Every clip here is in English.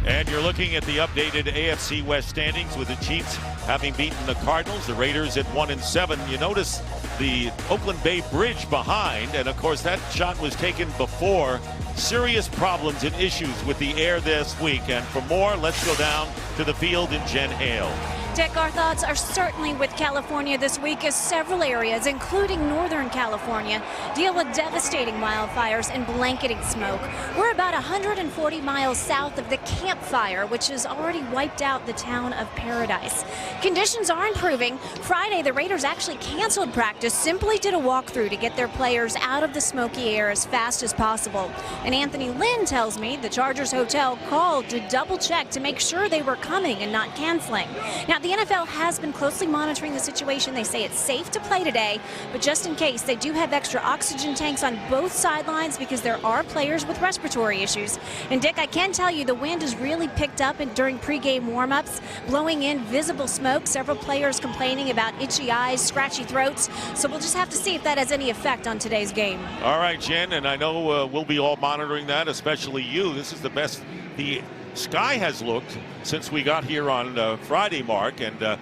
And you're looking at the updated AFC West standings with the Chiefs having beaten the Cardinals, the Raiders at 1-7. You notice the Oakland Bay Bridge behind, and of course that shot was taken before serious problems and issues with the air this week. And for more, let's go down to the field in Jen Hale. Dick, our thoughts are certainly with California this week as several areas, including Northern California, deal with devastating wildfires and blanketing smoke. We're about 140 miles south of the Camp Fire, which has already wiped out the town of Paradise. Conditions are improving. Friday, the Raiders actually canceled practice, simply did a walkthrough to get their players out of the smoky air as fast as possible. And Anthony Lynn tells me the Chargers Hotel called to double check to make sure they were coming and not canceling. Now, the NFL has been closely monitoring the situation. They say it's safe to play today, but just in case, they do have extra oxygen tanks on both sidelines because there are players with respiratory issues. And Dick, I can tell you the wind has really picked up during pregame warm-ups, blowing in visible smoke. Several players complaining about itchy eyes, scratchy throats. So we'll just have to see if that has any effect on today's game. All right, Jen, and I know we'll be all monitoring that, especially you. This is the best the sky has looked since we got here on Friday, Mark, and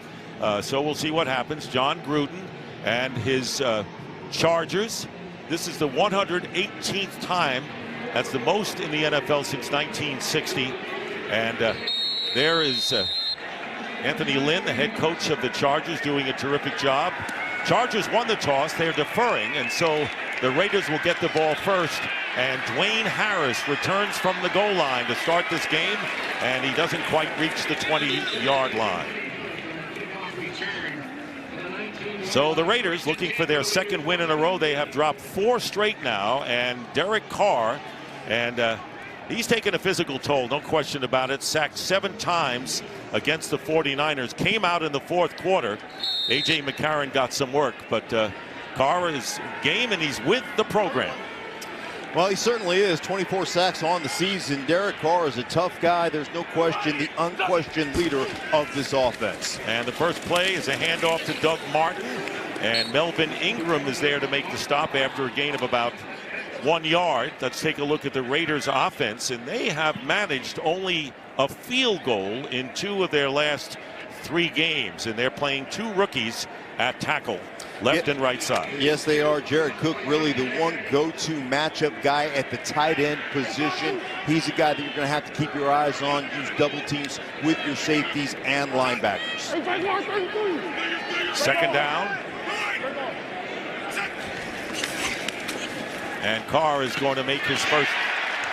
so we'll see what happens. Jon Gruden and his Chargers. This is the 118th time. That's the most in the NFL since 1960. And there is Anthony Lynn, the head coach of the Chargers, doing a terrific job. Chargers won the toss. They're deferring, and so the Raiders will get the ball first. And Dwayne Harris returns from the goal line to start this game, and he doesn't quite reach the 20-yard line. So the Raiders looking for their second win in a row. They have dropped 4 straight now, and Derek Carr, and he's taken a physical toll, no question about it. Sacked 7 times against the 49ers. Came out in the fourth quarter. A.J. McCarron got some work, but Carr is game, and he's with the program. Well, he certainly is. 24 sacks on the season. Derek Carr is a tough guy. There's no question, the unquestioned leader of this offense. And the first play is a handoff to Doug Martin. And Melvin Ingram is there to make the stop after a gain of about 1 yard. Let's take a look at the Raiders offense. And they have managed only a field goal in 2 of their last 3 games. And they're playing 2 rookies at tackle, left and right side. Yes, they are. Jared Cook, really the one go-to matchup guy at the tight end position. He's a guy that you're going to have to keep your eyes on. Use double teams with your safeties and linebackers. Second down. And Carr is going to make his first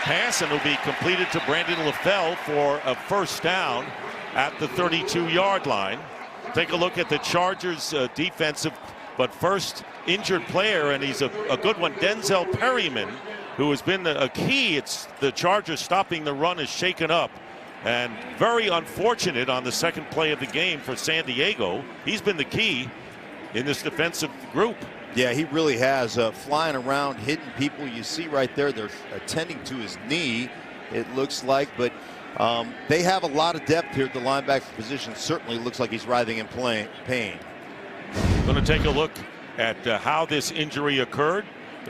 pass, and it'll be completed to Brandon LaFell for a first down at the 32-yard line. Take a look at the Chargers defensive, but first injured player, and he's a good one, Denzel Perryman, who has been a key. It's the Chargers stopping the run is shaken up, and very unfortunate on the second play of the game for San Diego. He's been the key in this defensive group. Yeah, he really has. Flying around, hitting people. You see right there, they're attending to his knee, it looks like, but they have a lot of depth here at the linebacker position. Certainly looks like he's writhing in pain. Going to take a look at how this injury occurred.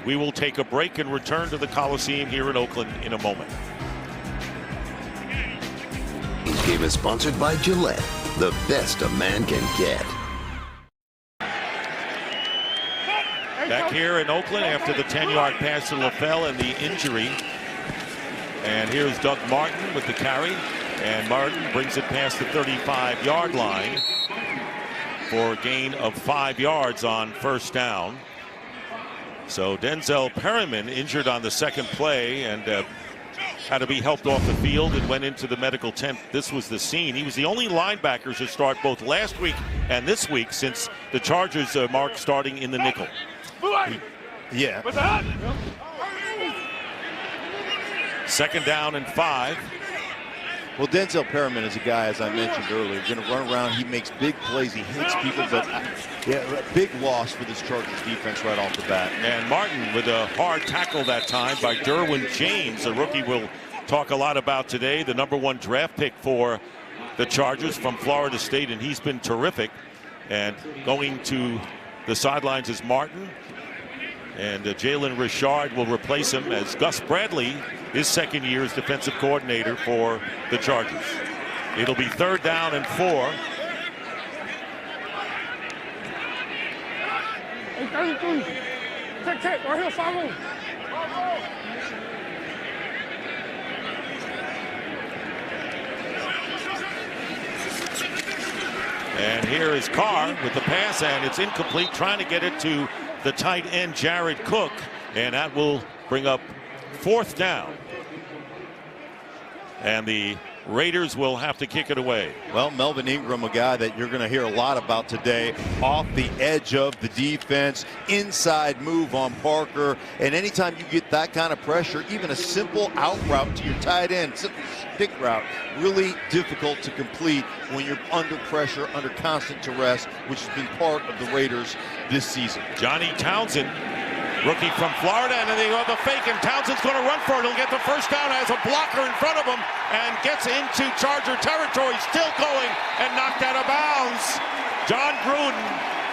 We will take a break and return to the Coliseum here in Oakland in a moment. This game is sponsored by Gillette, the best a man can get. Back here in Oakland after the 10-yard pass to LaFell and the injury. And here's Doug Martin with the carry, and Martin brings it past the 35-yard line for a gain of 5 yards on first down. So Denzel Perryman injured on the second play and had to be helped off the field and went into the medical tent. This was the scene. He was the only linebacker to start both last week and this week since the Chargers Mark starting in the nickel. Yeah. Second down and 5. Well, Denzel Perryman is a guy, as I mentioned earlier, going to run around. He makes big plays. He hits people, but yeah, a big loss for this Chargers defense right off the bat. And Martin with a hard tackle that time by Derwin James, a rookie we'll talk a lot about today, the #1 draft pick for the Chargers from Florida State, and he's been terrific. And going to the sidelines is Martin. And Jalen Richard will replace him as Gus Bradley, his second year as defensive coordinator for the Chargers. It'll be 3rd down and 4. Hey, 33. Check, right here, follow. And here is Carr with the pass, and it's incomplete, trying to get it to the tight end Jared Cook, and that will bring up 4th down. And the Raiders will have to kick it away. Well, Melvin Ingram, a guy that you're going to hear a lot about today, off the edge of the defense, inside move on Parker, and anytime you get that kind of pressure, even a simple out route to your tight end, simple stick route, really difficult to complete when you're under pressure, under constant duress, which has been part of the Raiders this season. Johnny Townsend, rookie from Florida, and then they go the fake, and Townsend's going to run for it. He'll get the 1st down, has a blocker in front of him, and gets into Charger territory, still going, and knocked out of bounds. John Gruden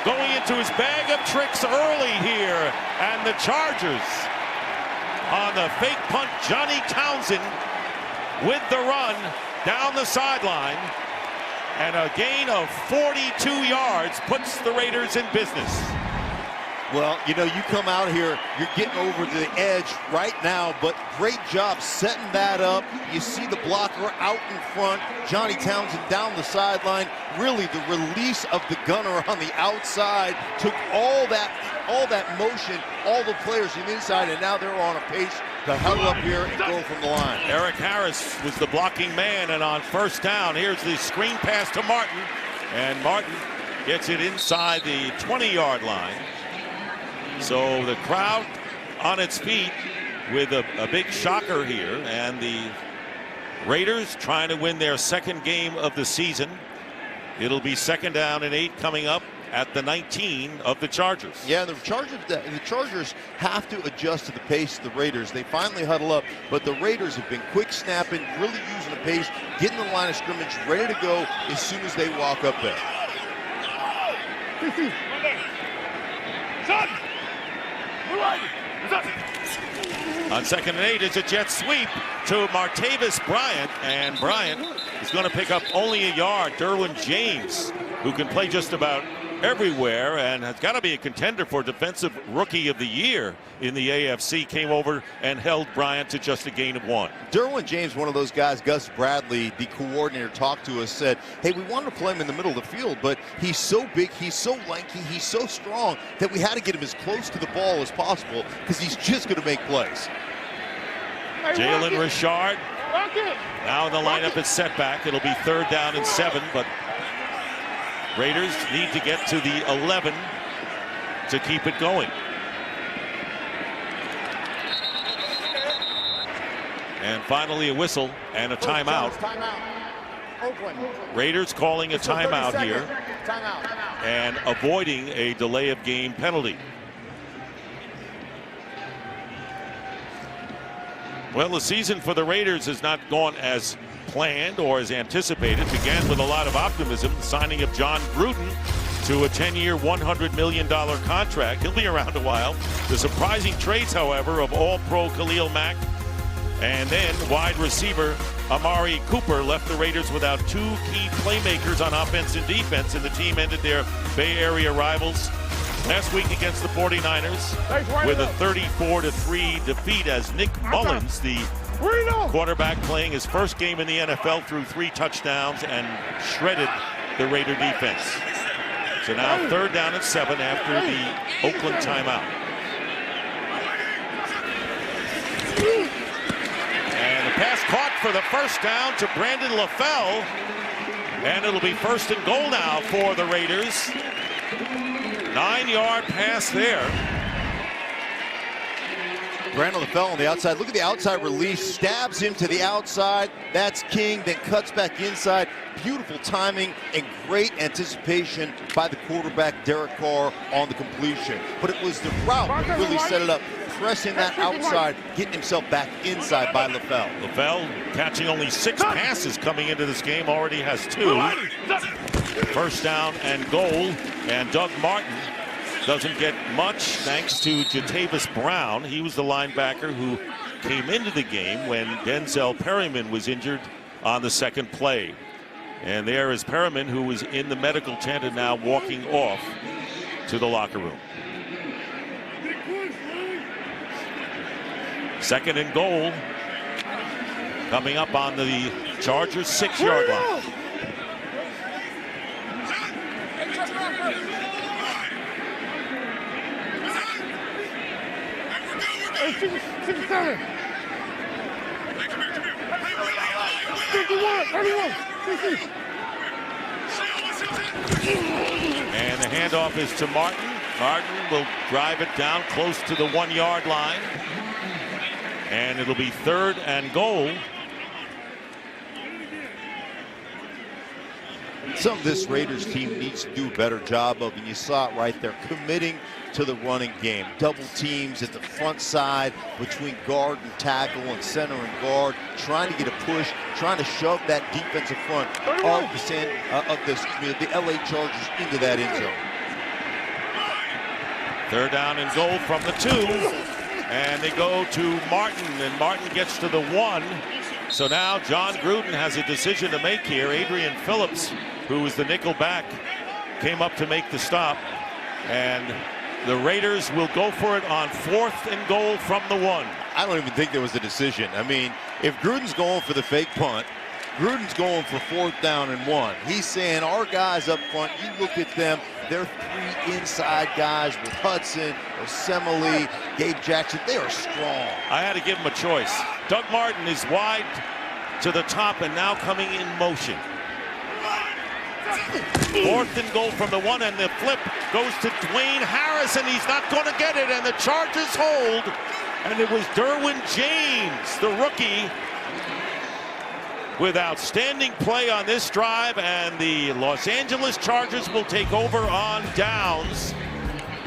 going into his bag of tricks early here, and the Chargers on the fake punt. Johnny Townsend with the run down the sideline, and a gain of 42 yards puts the Raiders in business. Well, you know, you come out here, you're getting over the edge right now, but great job setting that up. You see the blocker out in front, Johnny Townsend down the sideline. Really, the release of the gunner on the outside took all that motion, all the players on the inside, and now they're on a pace to huddle up here and go from the line. Eric Harris was the blocking man, and on 1st down, here's the screen pass to Martin, and Martin gets it inside the 20-yard line. So the crowd on its feet with a big shocker here, and the Raiders trying to win their 2nd game of the season. It'll be 2nd down and 8 coming up at the 19 of the Chargers. Yeah, the Chargers have to adjust to the pace of the Raiders. They finally huddle up, but the Raiders have been quick snapping, really using the pace, getting the line of scrimmage, ready to go as soon as they walk up there. On 2nd and 8, it's a jet sweep to Martavis Bryant, and Bryant is going to pick up only a yard. Derwin James, who can play just about everywhere and has got to be a contender for Defensive Rookie of the Year in the AFC, came over and held Bryant to just a gain of 1. Derwin James, one of those guys, Gus Bradley, the coordinator, talked to us, said, hey, we wanted to play him in the middle of the field, but he's so big, he's so lanky, he's so strong that we had to get him as close to the ball as possible because he's just going to make plays. Jalen Richard now in the lineup is set back. It'll be 3rd down and 7, but Raiders need to get to the 11 to keep it going. And finally a whistle and a timeout. Raiders calling a timeout here and avoiding a delay of game penalty. Well, the season for the Raiders has not gone as planned or as anticipated. Began with a lot of optimism, the signing of John Gruden to a 10-year, $100 million contract. He'll be around a while. The surprising trades, however, of All-Pro Khalil Mack and then wide receiver Amari Cooper left the Raiders without 2 key playmakers on offense and defense, and the team ended their Bay Area rivals last week against the 49ers with a 34-3 defeat as Nick Mullins, the quarterback, playing his first game in the NFL, threw 3 touchdowns and shredded the Raider defense. So now 3rd down and 7 after the Oakland timeout. And the pass caught for the 1st down to Brandon LaFell, and it'll be 1st and goal now for the Raiders. 9-yard pass there. Brandon LaFell on the outside. Look at the outside release. Stabs him to the outside. That's King. Then cuts back inside. Beautiful timing and great anticipation by the quarterback, Derek Carr, on the completion. But it was the route that really set it up. Pressing that outside, getting himself back inside by LaFell. LaFell catching only 6 passes coming into this game. Already has 2. 1st down and goal. And Doug Martin doesn't get much thanks to Jatavis Brown. He was the linebacker who came into the game when Denzel Perryman was injured on the second play. And there is Perryman, who was in the medical tent and now walking off to the locker room. Second and goal coming up on the Chargers 6-yard line. Hey, 67. 51, 31, 60. And the handoff is to Martin. Martin will drive it down close to the 1-yard line. And it'll be 3rd and goal. Something this Raiders team needs to do a better job of, and you saw it right there, committing to the running game. Double teams at the front side between guard and tackle and center and guard, trying to get a push, trying to shove that defensive front of the LA Chargers into that end zone. 3rd down and goal from the 2. And they go to Martin, and Martin gets to the 1. So now John Gruden has a decision to make here. Adrian Phillips, who was the nickel back, came up to make the stop. And the Raiders will go for it on 4th and goal from the 1. I don't even think there was a decision. I mean, if Gruden's going for the fake punt, Gruden's going for 4th down and 1. He's saying our guys up front, you look at them, they're 3 inside guys with Hudson, Osemele, Gabe Jackson. They are strong. I had to give him a choice. Doug Martin is wide to the top and now coming in motion. 4th and goal from the 1, and the flip goes to Dwayne Harris, and he's not going to get it, and the Chargers hold. And it was Derwin James, the rookie, with outstanding play on this drive, and the Los Angeles Chargers will take over on downs.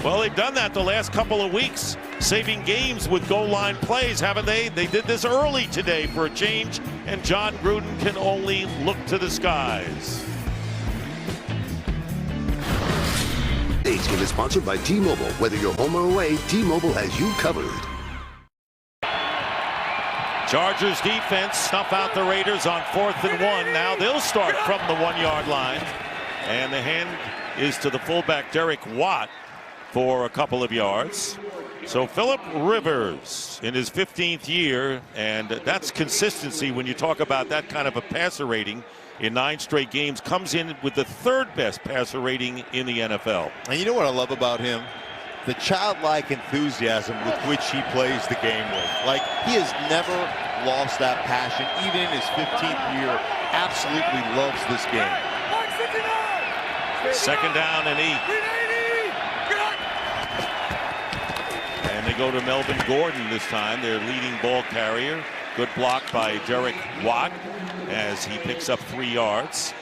Well, they've done that the last couple of weeks, saving games with goal line plays, haven't they? They did this early today for a change, and John Gruden can only look to the skies. Today's game is sponsored by T-Mobile. Whether you're home or away, T-Mobile has you covered. Chargers defense snuff out the Raiders on 4th and 1. Now they'll start from the 1-yard line. And the hand is to the fullback, Derek Watt, for a couple of yards. So Philip Rivers in his 15th year, and that's consistency when you talk about that kind of a passer rating in 9 straight games, comes in with the 3rd best passer rating in the NFL. And you know what I love about him? The childlike enthusiasm with which he plays the game with. Like, he has never lost that passion, even in his 15th year. Absolutely loves this game. 2nd down and 8. And they go to Melvin Gordon this time, their leading ball carrier. Good block by Derek Watt as he picks up 3 yards.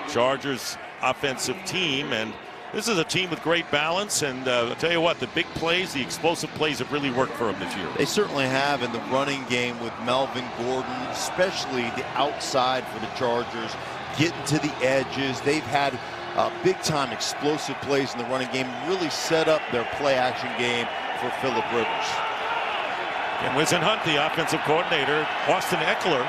Chargers offensive team, and this is a team with great balance, and I'll tell you what, the big plays, the explosive plays have really worked for them this year. They certainly have in the running game with Melvin Gordon, especially the outside for the Chargers, getting to the edges. They've had big-time explosive plays in the running game, really set up their play-action game for Philip Rivers. And Whisenhunt, the offensive coordinator, Austin Eckler,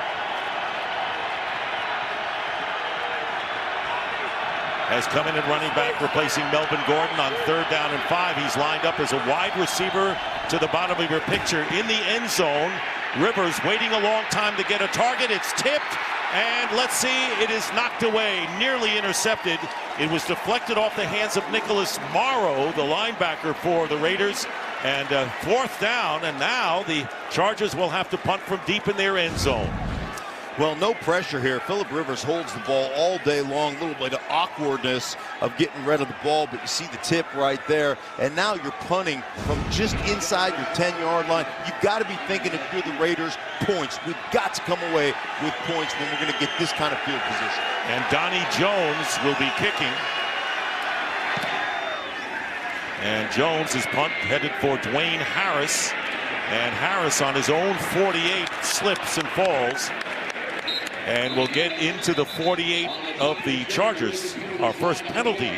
has come in and running back, replacing Melvin Gordon on 3rd down and 5. He's lined up as a wide receiver to the bottom of your picture in the end zone. Rivers waiting a long time to get a target. It's tipped, and let's see, it is knocked away, nearly intercepted. It was deflected off the hands of Nicholas Morrow, the linebacker for the Raiders. And 4th down, and now the Chargers will have to punt from deep in their end zone. Well, no pressure here. Philip Rivers holds the ball all day long. A little bit of awkwardness of getting rid of the ball, but you see the tip right there. And now you're punting from just inside your 10-yard line. You've got to be thinking, if you're the Raiders, points. We've got to come away with points when we're going to get this kind of field position. And Donnie Jones will be kicking. And Jones' punt headed for Dwayne Harris. And Harris on his own 48 slips and falls. And we'll get into the 48 of the Chargers. Our first penalty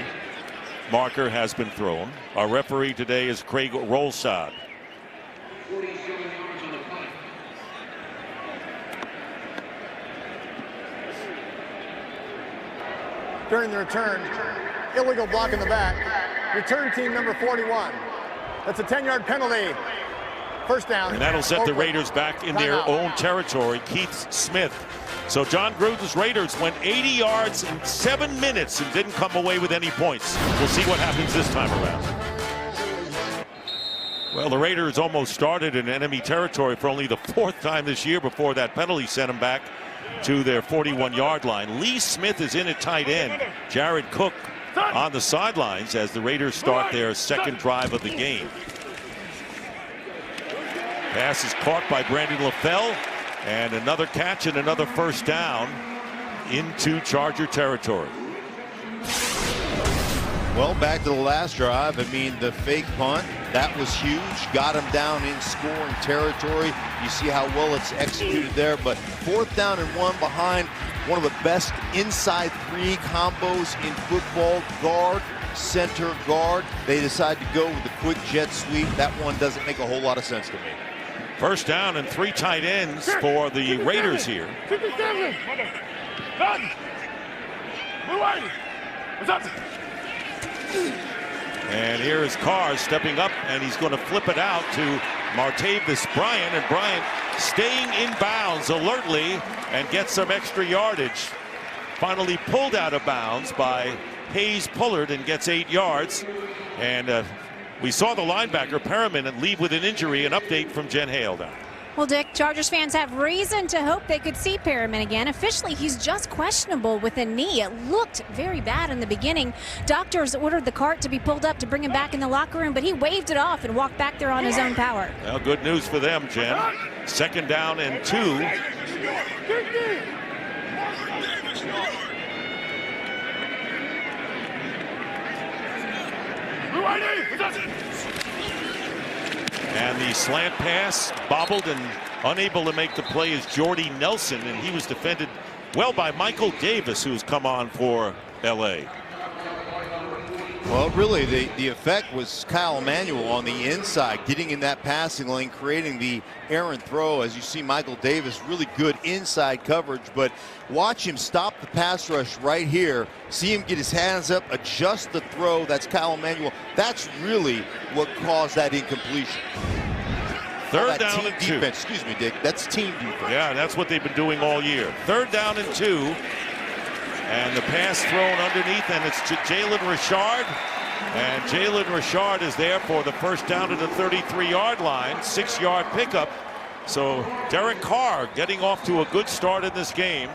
marker has been thrown. Our referee today is Craig Rolstad. During the return, illegal block in the back. Return team number 41. That's a 10-yard penalty. First down. And that'll set the Raiders back in their Timeout. own territory. Keith Smith. So John Gruden's Raiders went 80 yards in 7 minutes and didn't come away with any points. We'll see what happens this time around. Well, the Raiders almost started in enemy territory for only the 4th time this year before that penalty sent them back to their 41-yard line. Lee Smith is in at tight end. Jared Cook on the sidelines as the Raiders start their second drive of the game. Pass is caught by Brandon LaFell, and another catch and another first down into Charger territory. Well, back to the last drive. I mean, the fake punt, that was huge. Got him down in scoring territory. You see how well it's executed there. But 4th down and 1 behind one of the best inside 3 combos in football. Guard, center, guard. They decide to go with the quick jet sweep. That one doesn't make a whole lot of sense to me. First down and 3 tight ends for the Raiders here. 57. Done. Blue White. What's up? And here is Carr stepping up, and he's going to flip it out to Martavis Bryant, and Bryant staying in bounds alertly and gets some extra yardage. Finally pulled out of bounds by Hayes Pullard and gets 8 yards. And we saw the linebacker Perriman leave with an injury. An update from Jen Hale now. Well, Dick, Chargers fans have reason to hope they could see Perriman again. Officially, he's just questionable with a knee. It looked very bad in the beginning. Doctors ordered the cart to be pulled up to bring him back in the locker room, but he waved it off and walked back there on his own power. Well, good news for them, Jen. Second down and 2. And the slant pass bobbled, and unable to make the play is Jordy Nelson, and he was defended well by Michael Davis, who's come on for LA. Well, really, the effect was Kyle Emanuel on the inside, getting in that passing lane, creating the errant throw. As you see, Michael Davis, really good inside coverage, but watch him stop the pass rush right here. See him get his hands up, adjust the throw. That's Kyle Emanuel. That's really what caused that incompletion. Third down and 2. Defense. Excuse me, Dick. That's team defense. Yeah, that's what they've been doing all year. Third down and 2. And the pass thrown underneath, and it's to Jalen Richard. And Jalen Richard is there for the first down to the 33-yard line, 6-yard pickup. So Derek Carr getting off to a good start in this game,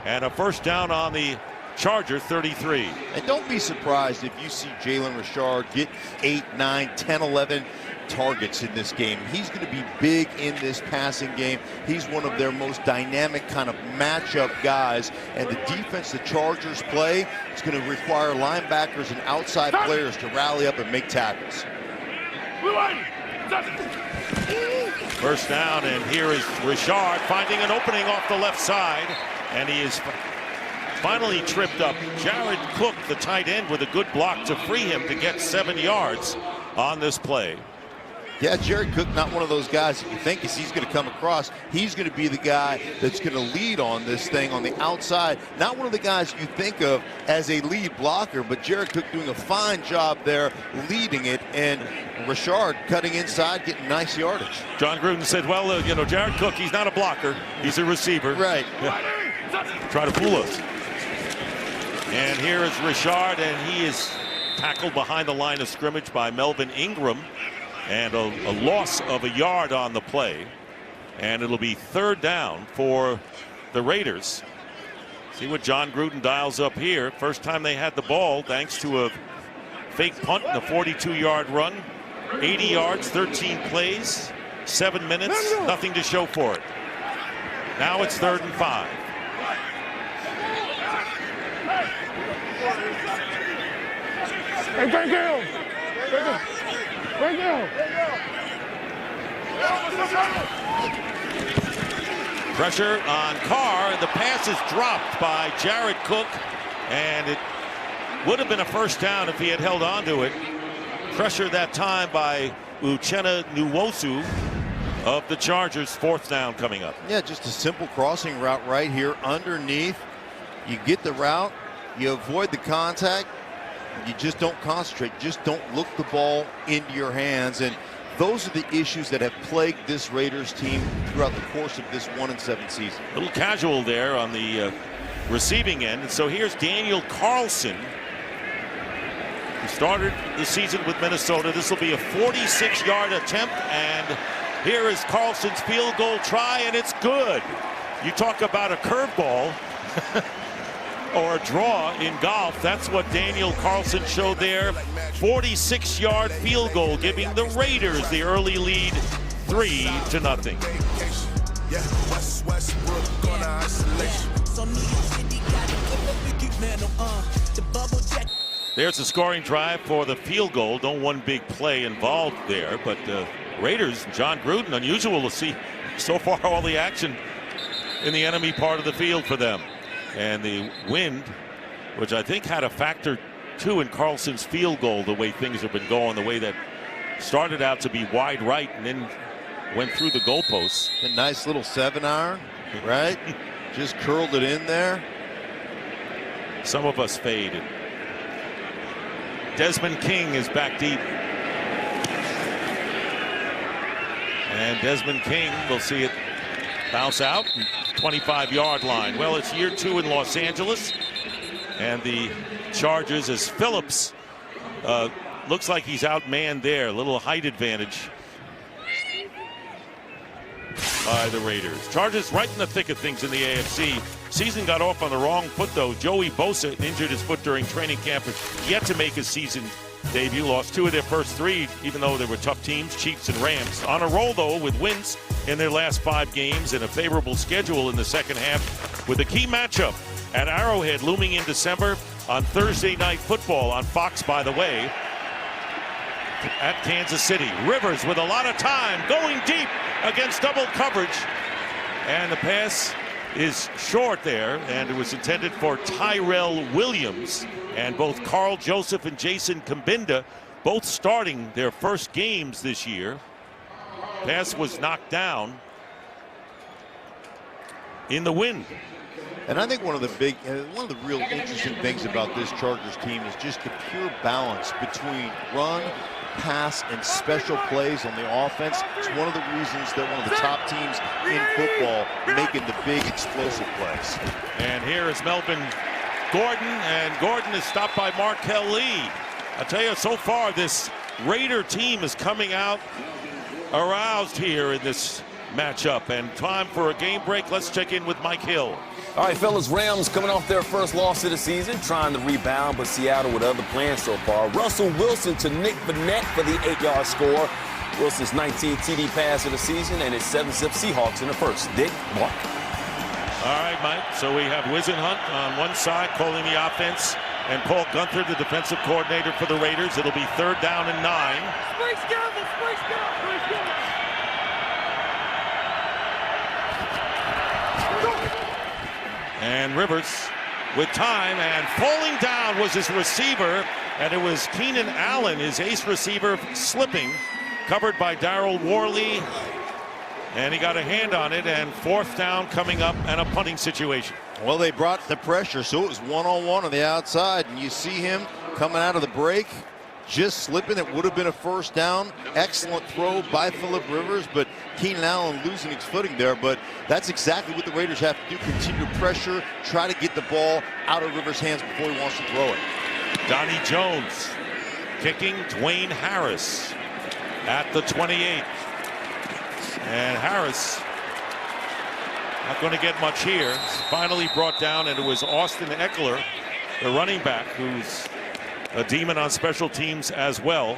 and a first down on the Charger 33. And don't be surprised if you see Jalen Richard get 8, 9, 10, 11 targets in this game. He's going to be big in this passing game. He's one of their most dynamic kind of matchup guys, and the defense the Chargers play is going to require linebackers and outside players to rally up and make tackles. First down, and here is Richard finding an opening off the left side, and he is finally tripped up. Jared Cook, the tight end, with a good block to free him to get 7 yards on this play. Yeah, Jared Cook, not one of those guys that you think he's going to come across. He's going to be the guy that's going to lead on this thing on the outside. Not one of the guys you think of as a lead blocker, but Jared Cook doing a fine job there leading it, and Richard cutting inside, getting nice yardage. John Gruden said, well, you know, Jared Cook, he's not a blocker. He's a receiver. Right. Try to fool us. And here is Richard, and he is tackled behind the line of scrimmage by Melvin Ingram. And a loss of a yard on the play, and it'll be third down for the Raiders. See what John Gruden dials up here. First time they had the ball, thanks to a fake punt and a 42-yard run. 80 yards, 13 plays, 7 minutes, nothing to show for it. Now it's 3rd and 5. Hey, thank you. Right now. Pressure on Carr. The pass is dropped by Jared Cook, and it Would have been a first down if he had held on to it. Pressure that time by Uchenna Nwosu of the Chargers. 4th down coming up. Yeah, just a simple crossing route right here underneath. You get the route, you avoid the contact, you just don't concentrate, just don't look the ball into your hands. And those are the issues that have plagued this Raiders team throughout the course of this 1-7 season. A little casual there on the receiving end. And so here's Daniel Carlson. He started the season with Minnesota. This will be a 46-yard attempt, and here is Carlson's field goal try, and it's good. You talk about a curveball or a draw in golf. That's what Daniel Carlson showed there. 46-yard field goal, giving the Raiders the early lead, 3-0. There's a scoring drive for the field goal. No one big play involved there, but Raiders, John Gruden, unusual to see so far all the action in the enemy part of the field for them. And the wind, which I think had a factor too in Carlson's field goal, the way things have been going, the way that started out to be wide right and then went through the goalposts. A nice little 7-iron, right? Just curled it in there. Some of us faded. Desmond King is back deep. And Desmond King, we'll see it bounce out, 25-yard line. Well, it's year 2 in Los Angeles. And the Chargers, as Phillips looks like he's outmanned there. A little height advantage by the Raiders. Chargers right in the thick of things in the AFC. Season got off on the wrong foot, though. Joey Bosa injured his foot during training camp, yet to make his season debut. Lost 2 of their first 3, even though they were tough teams, Chiefs and Rams. On a roll, though, with wins in their last 5 games and a favorable schedule in the second half, with a key matchup at Arrowhead looming in December on Thursday Night Football on Fox, by the way, at Kansas City. Rivers with a lot of time, going deep against double coverage, and the pass is short there, and it was intended for Tyrell Williams. And both Carl Joseph and Jason Kambinda both starting their first games this year. Pass was knocked down in the wind. And I think one of the real interesting things about this Chargers team is just the pure balance between run, pass, and special plays on the offense. It's one of the reasons that one of the top teams in football making the big explosive plays. And here is Melvin Gordon, and Gordon is stopped by Markel Lee. I tell you, so far this Raider team is coming out aroused here in this matchup. And time for a game break. Let's check in with Mike Hill. All right, fellas, Rams coming off their first loss of the season, trying to rebound, but Seattle with other plans so far. Russell Wilson to Nick Vannett for the 8-yard score. Wilson's 19th TD pass of the season, and his 7-zip Seahawks in the first. Dick, Mark. All right, Mike. So we have Whisenhunt on one side calling the offense, and Paul Gunther, the defensive coordinator for the Raiders. It'll be 3rd down and 9. And Rivers with time, and falling down was his receiver, and it was Keenan Allen, his ace receiver, slipping, covered by Darryl Worley, and he got a hand on it. And 4th down coming up, and a punting situation. Well, they brought the pressure, so it was one-on-one on the outside, and you see him coming out of the break, just slipping. It would have been a 1st down. Excellent throw by Phillip Rivers, but Keenan Allen losing his footing there. But that's exactly what the Raiders have to do: continue to pressure, try to get the ball out of Rivers' hands before he wants to throw it. Donnie Jones kicking. Dwayne Harris at the 28. And Harris not going to get much here. Finally brought down, and it was Austin Eckler, the running back, who's a demon on special teams as well.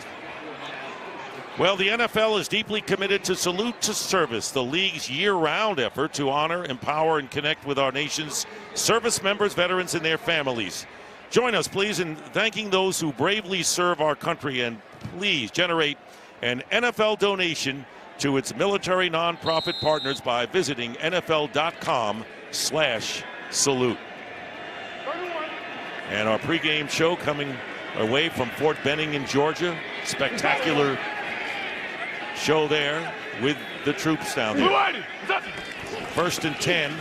Well, the NFL is deeply committed to Salute to Service, the league's year-round effort to honor, empower, and connect with our nation's service members, veterans, and their families. Join us, please, in thanking those who bravely serve our country, and please generate an NFL donation to its military nonprofit partners by visiting NFL.com/salute. And our pregame show coming away from Fort Benning in Georgia. Spectacular show there with the troops down there. 1st and 10,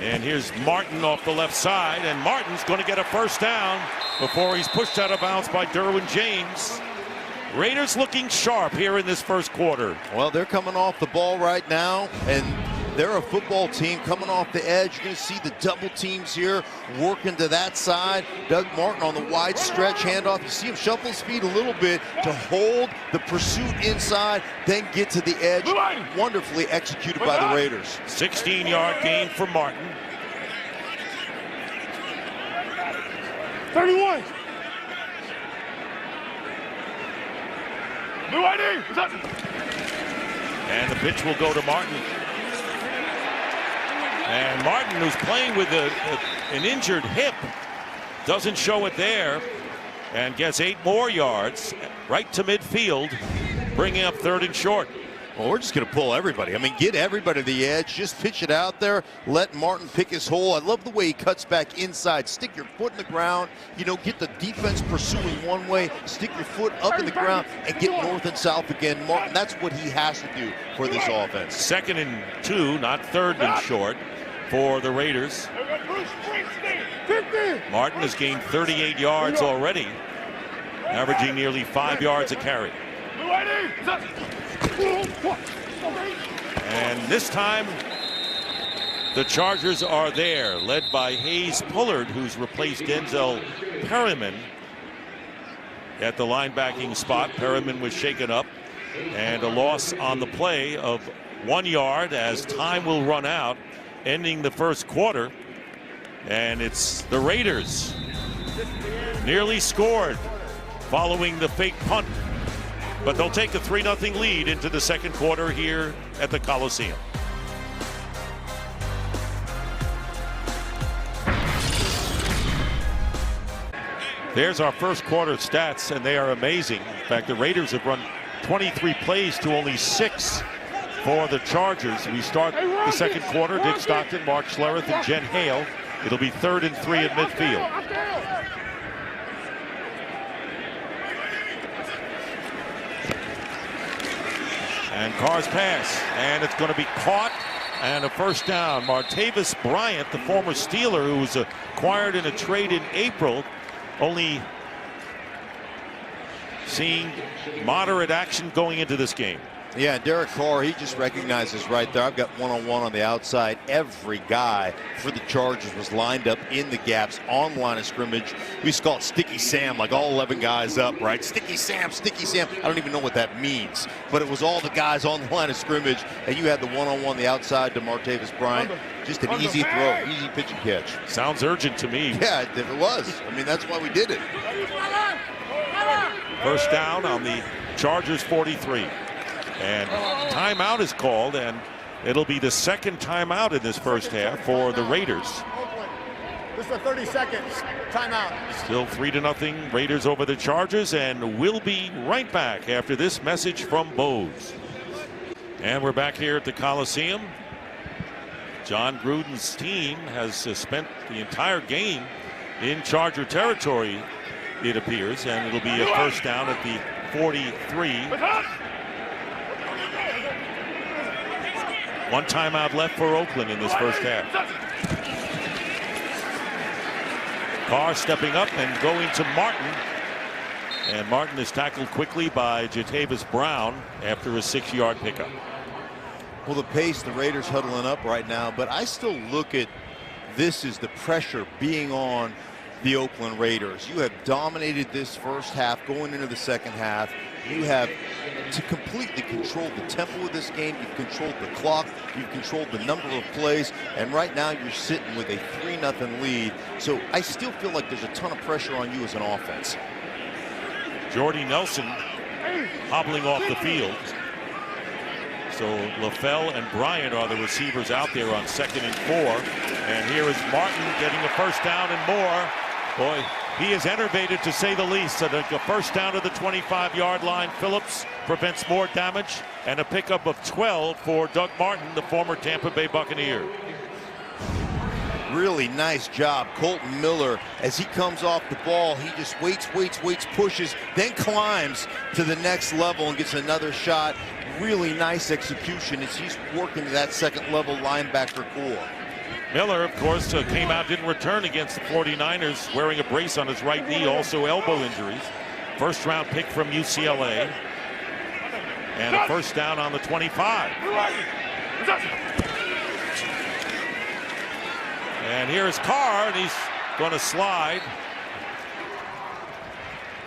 and here's Martin off the left side, and Martin's going to get a first down before he's pushed out of bounds by Derwin James. Raiders looking sharp here in this first quarter. Well, they're coming off the ball right now, and they're a football team coming off the edge. You're going to see the double teams here working to that side. Doug Martin on the wide stretch handoff. You see him shuffle his feet a little bit to hold the pursuit inside, then get to the edge. Wonderfully executed by the Raiders. 16-yard gain for Martin. 31. And the pitch will go to Martin. And Martin, who's playing with an injured hip, doesn't show it there and gets 8 more yards right to midfield, bringing up 3rd and short. Well, we're just going to pull everybody. I mean, get everybody to the edge. Just pitch it out there. Let Martin pick his hole. I love the way he cuts back inside. Stick your foot in the ground. You know, get the defense pursuing one way. Stick your foot up in the ground and get north and south again. Martin, that's what he has to do for this offense. 2nd and 2, not 3rd and short for the Raiders. Martin has gained 38 yards already, averaging nearly 5 yards a carry. And this time, the Chargers are there, led by Hayes Pullard, who's replaced Denzel Perryman at the linebacking spot. Perryman was shaken up, and a loss on the play of 1 yard as time will run out, ending the first quarter. And it's the Raiders nearly scored following the fake punt, but they'll take a 3-0 lead into the second quarter here at the Coliseum. There's our first quarter stats, and they are amazing. In fact, the Raiders have run 23 plays to only 6 for the Chargers. We start the second quarter. Dick Stockton, Mark Schlereth, and Jen Hale. It'll be 3rd and 3 at midfield. And Carr's pass, and it's going to be caught, and a first down. Martavis Bryant, the former Steeler who was acquired in a trade in April, only seeing moderate action going into this game. Yeah, Derek Carr, he just recognizes right there. I've got one-on-one on the outside. Every guy for the Chargers was lined up in the gaps on line of scrimmage. We used to call it Sticky Sam, like all 11 guys up, right? Sticky Sam, Sticky Sam. I don't even know what that means, but it was all the guys on the line of scrimmage, and you had the one-on-one on the outside to Martavis Bryant. Just an easy throw, easy pitch and catch. Sounds urgent to me. Yeah, it was. I mean, that's why we did it. First down on the Chargers 43. And timeout is called, and it'll be the second timeout in this first half for the Raiders. This is a 30 seconds timeout. Still 3-0 Raiders over the Chargers, and we'll be right back after this message from Bose. And we're back here at the Coliseum. John Gruden's team has spent the entire game in Charger territory, it appears, and it'll be a first down at the 43. One timeout left for Oakland in this first half. Carr stepping up and going to Martin. And Martin is tackled quickly by Jatavis Brown after a 6-yard pickup. Well, the pace, the Raiders huddling up right now, but I still look at this as the pressure being on the Oakland Raiders. You have dominated this first half. Going into the second half, you have to completely control the tempo of this game. You've controlled the clock. You've controlled the number of plays. And right now you're sitting with a 3-0 lead. So I still feel like there's a ton of pressure on you as an offense. Jordy Nelson hobbling off the field. So LaFell and Bryant are the receivers out there on 2nd and 4. And here is Martin getting a first down and more. Boy, he is enervated to say the least. So a first down to the 25-yard line. Phillips prevents more damage, and a pickup of 12 for Doug Martin, the former Tampa Bay Buccaneer. Really nice job. Colton Miller, as he comes off the ball, he just waits, pushes, then climbs to the next level and gets another shot. Really nice execution as he's working to that second level linebacker core. Miller, of course, came out, didn't return against the 49ers, wearing a brace on his right knee, also elbow injuries. First round pick from UCLA. And a first down on the 25. And here's Carr, and he's going to slide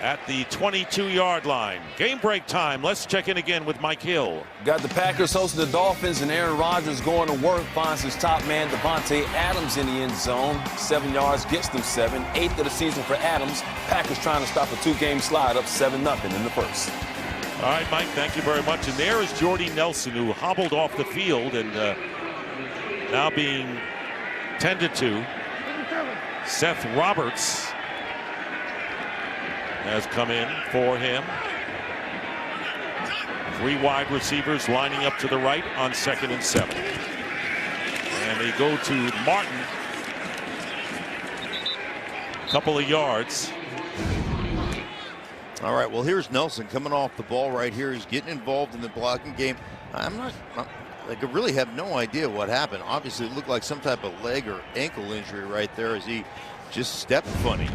at the 22-yard line. Game break time. Let's check in again with Mike Hill. Got the Packers hosting the Dolphins, and Aaron Rodgers going to work, finds his top man, Devontae Adams, in the end zone. 7 yards, gets them 7. 8th of the season for Adams. Packers trying to stop a 2-game slide, up 7-0 in the first. All right, Mike, thank you very much. And there is Jordy Nelson, who hobbled off the field and now being tended to. Seth Roberts has come in for him. 3 wide receivers lining up to the right on 2nd and 7. And they go to Martin. Couple of yards. All right, well, here's Nelson coming off the ball right here. He's getting involved in the blocking game. I really have no idea what happened. Obviously, it looked like some type of leg or ankle injury right there as he just stepped funny.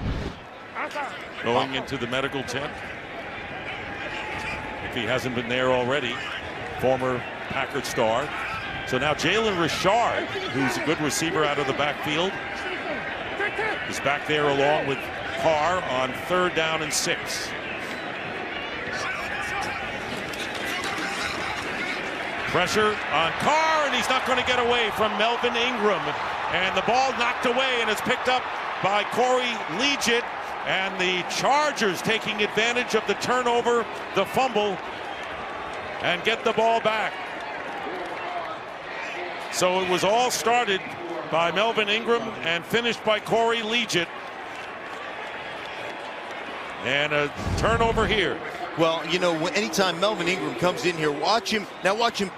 Going into the medical tent, if he hasn't been there already, former Packard star. So now Jalen Richard, who's a good receiver out of the backfield, is back there along with Carr on 3rd down and 6. Pressure on Carr, and he's not going to get away from Melvin Ingram. And the ball knocked away, and it's picked up by Corey Liuget. And the Chargers taking advantage of the turnover, the fumble, and get the ball back. So it was all started by Melvin Ingram and finished by Corey Liuget. And a turnover here. Well, you know, anytime Melvin Ingram comes in here, watch him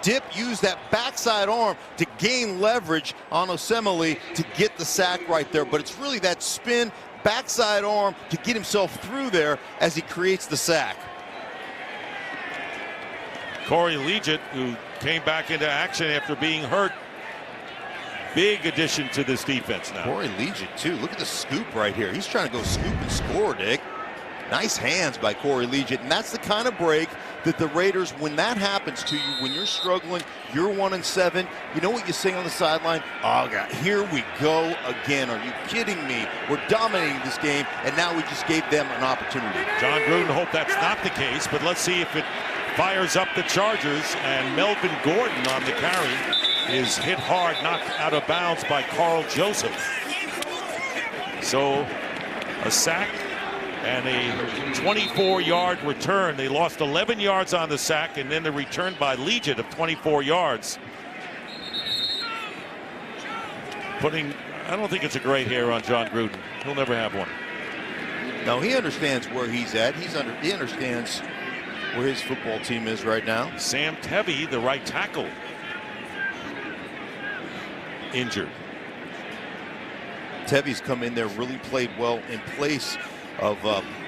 dip, use that backside arm to gain leverage on Osemele to get the sack right there. But it's really that spin, backside arm to get himself through there as he creates the sack. Corey Liuget, who came back into action after being hurt. Big addition to this defense now. Corey Liuget, too. Look at the scoop right here. He's trying to go scoop and score, Dick. Nice hands by Corey Liuget, and that's the kind of break that the Raiders, when that happens to you, when you're struggling, you're 1-7, you know what you say on the sideline? Oh, God, here we go again. Are you kidding me? We're dominating this game, and now we just gave them an opportunity. John Gruden hoped that's not the case, but let's see if it fires up the Chargers. And Melvin Gordon on the carry is hit hard, knocked out of bounds by Carl Joseph. So a sack and a 24-yard return. They lost 11 yards on the sack, and then the return by Liuget of 24 yards. I don't think it's a gray hair on John Gruden. He'll never have one. No, he understands where he's at. He understands where his football team is right now. Sam Tevi, the right tackle, injured. Tevi's come in there, really played well in place of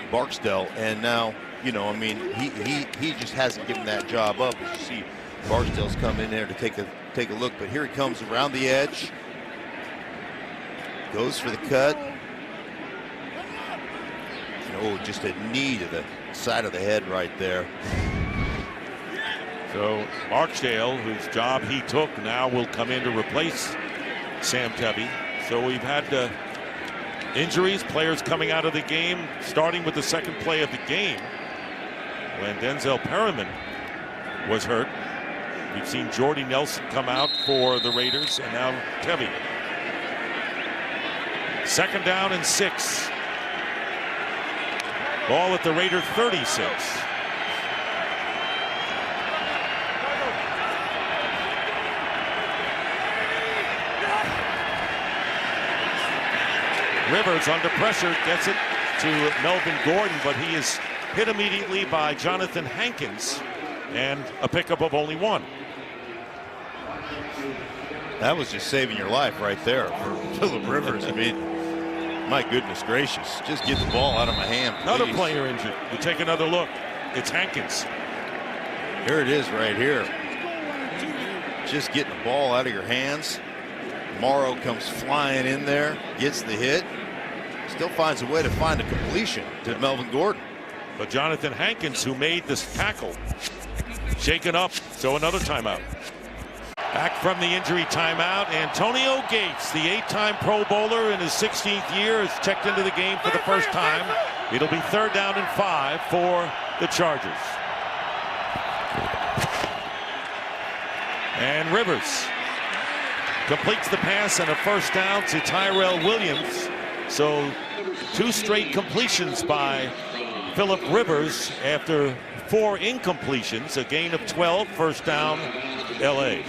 Barksdale, and now, you know, I mean, he just hasn't given that job up. As you see, Barksdale's come in there to take a look, but here he comes around the edge, goes for the cut. Oh, just a knee to the side of the head right there. So Barksdale, whose job he took, now will come in to replace Sam Tevi. So we've had injuries, players coming out of the game, starting with the second play of the game when Denzel Perryman was hurt. We've seen Jordy Nelson come out for the Raiders, and now Tevi. 2nd down and 6. Ball at the Raider 36. Rivers under pressure gets it to Melvin Gordon, but he is hit immediately by Jonathan Hankins, and a pickup of only 1. That was just saving your life right there for Phillip Rivers. I mean, my goodness gracious. Just get the ball out of my hand, please. Another player injured. We take another look. It's Hankins. Here it is right here. Just getting the ball out of your hands. Morrow comes flying in there, gets the hit. Still finds a way to find a completion to Melvin Gordon. But Jonathan Hankins, who made this tackle, shaken up, so another timeout. Back from the injury timeout, Antonio Gates, the 8-time Pro Bowler in his 16th year, is checked into the game for the first time. It'll be 3rd down and 5 for the Chargers. And Rivers completes the pass and a first down to Tyrell Williams. So 2 straight completions by Phillip Rivers after 4 incompletions, a gain of 12, first down, LA.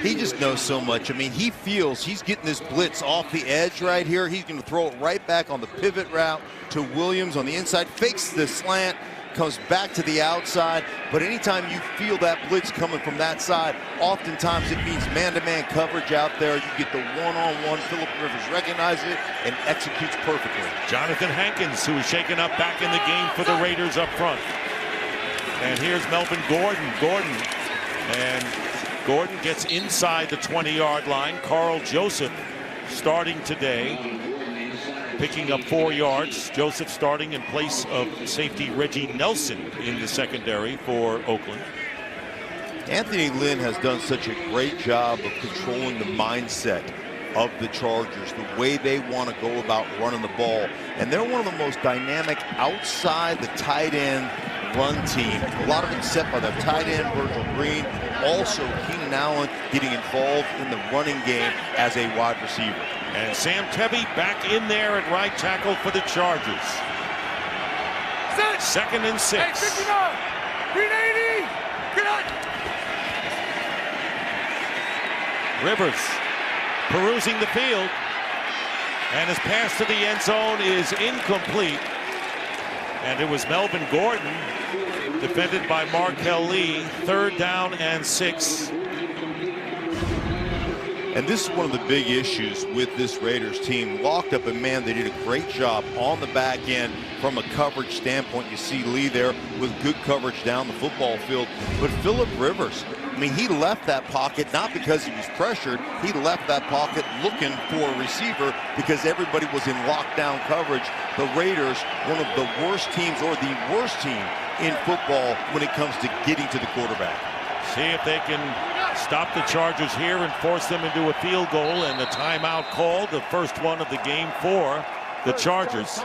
He just knows so much. I mean, he feels he's getting this blitz off the edge right here. He's going to throw it right back on the pivot route to Williams on the inside, fakes the slant, comes back to the outside. But anytime you feel that blitz coming from that side, oftentimes it means man-to-man coverage out there. You get the one-on-one. Phillip Rivers recognizes it and executes perfectly. Jonathan Hankins, who is shaken up back in the game for the Raiders up front. And here's Melvin Gordon. Gordon gets inside the 20-yard line. Carl Joseph starting today, picking up 4 yards. Joseph starting in place of safety Reggie Nelson in the secondary for Oakland. Anthony Lynn has done such a great job of controlling the mindset of the Chargers, the way they want to go about running the ball. And they're one of the most dynamic outside the tight end run team. A lot of it set by their tight end, Virgil Green. Also, Keenan Allen getting involved in the running game as a wide receiver. And Sam Tebby back in there at right tackle for the Chargers. 2nd and 6. Hey, 59, 380, get out. Rivers perusing the field, and his pass to the end zone is incomplete. And it was Melvin Gordon, defended by Markel Lee. 3rd down and 6. And this is one of the big issues with this Raiders team. Locked up and man, they did a great job on the back end from a coverage standpoint. You see Lee there with good coverage down the football field. But Phillip Rivers, I mean, he left that pocket not because he was pressured. He left that pocket looking for a receiver because everybody was in lockdown coverage. The Raiders, one of the worst teams or the worst team in football when it comes to getting to the quarterback. See if they can stop the Chargers here and force them into a field goal, and the timeout called, the first one of the game for the Chargers.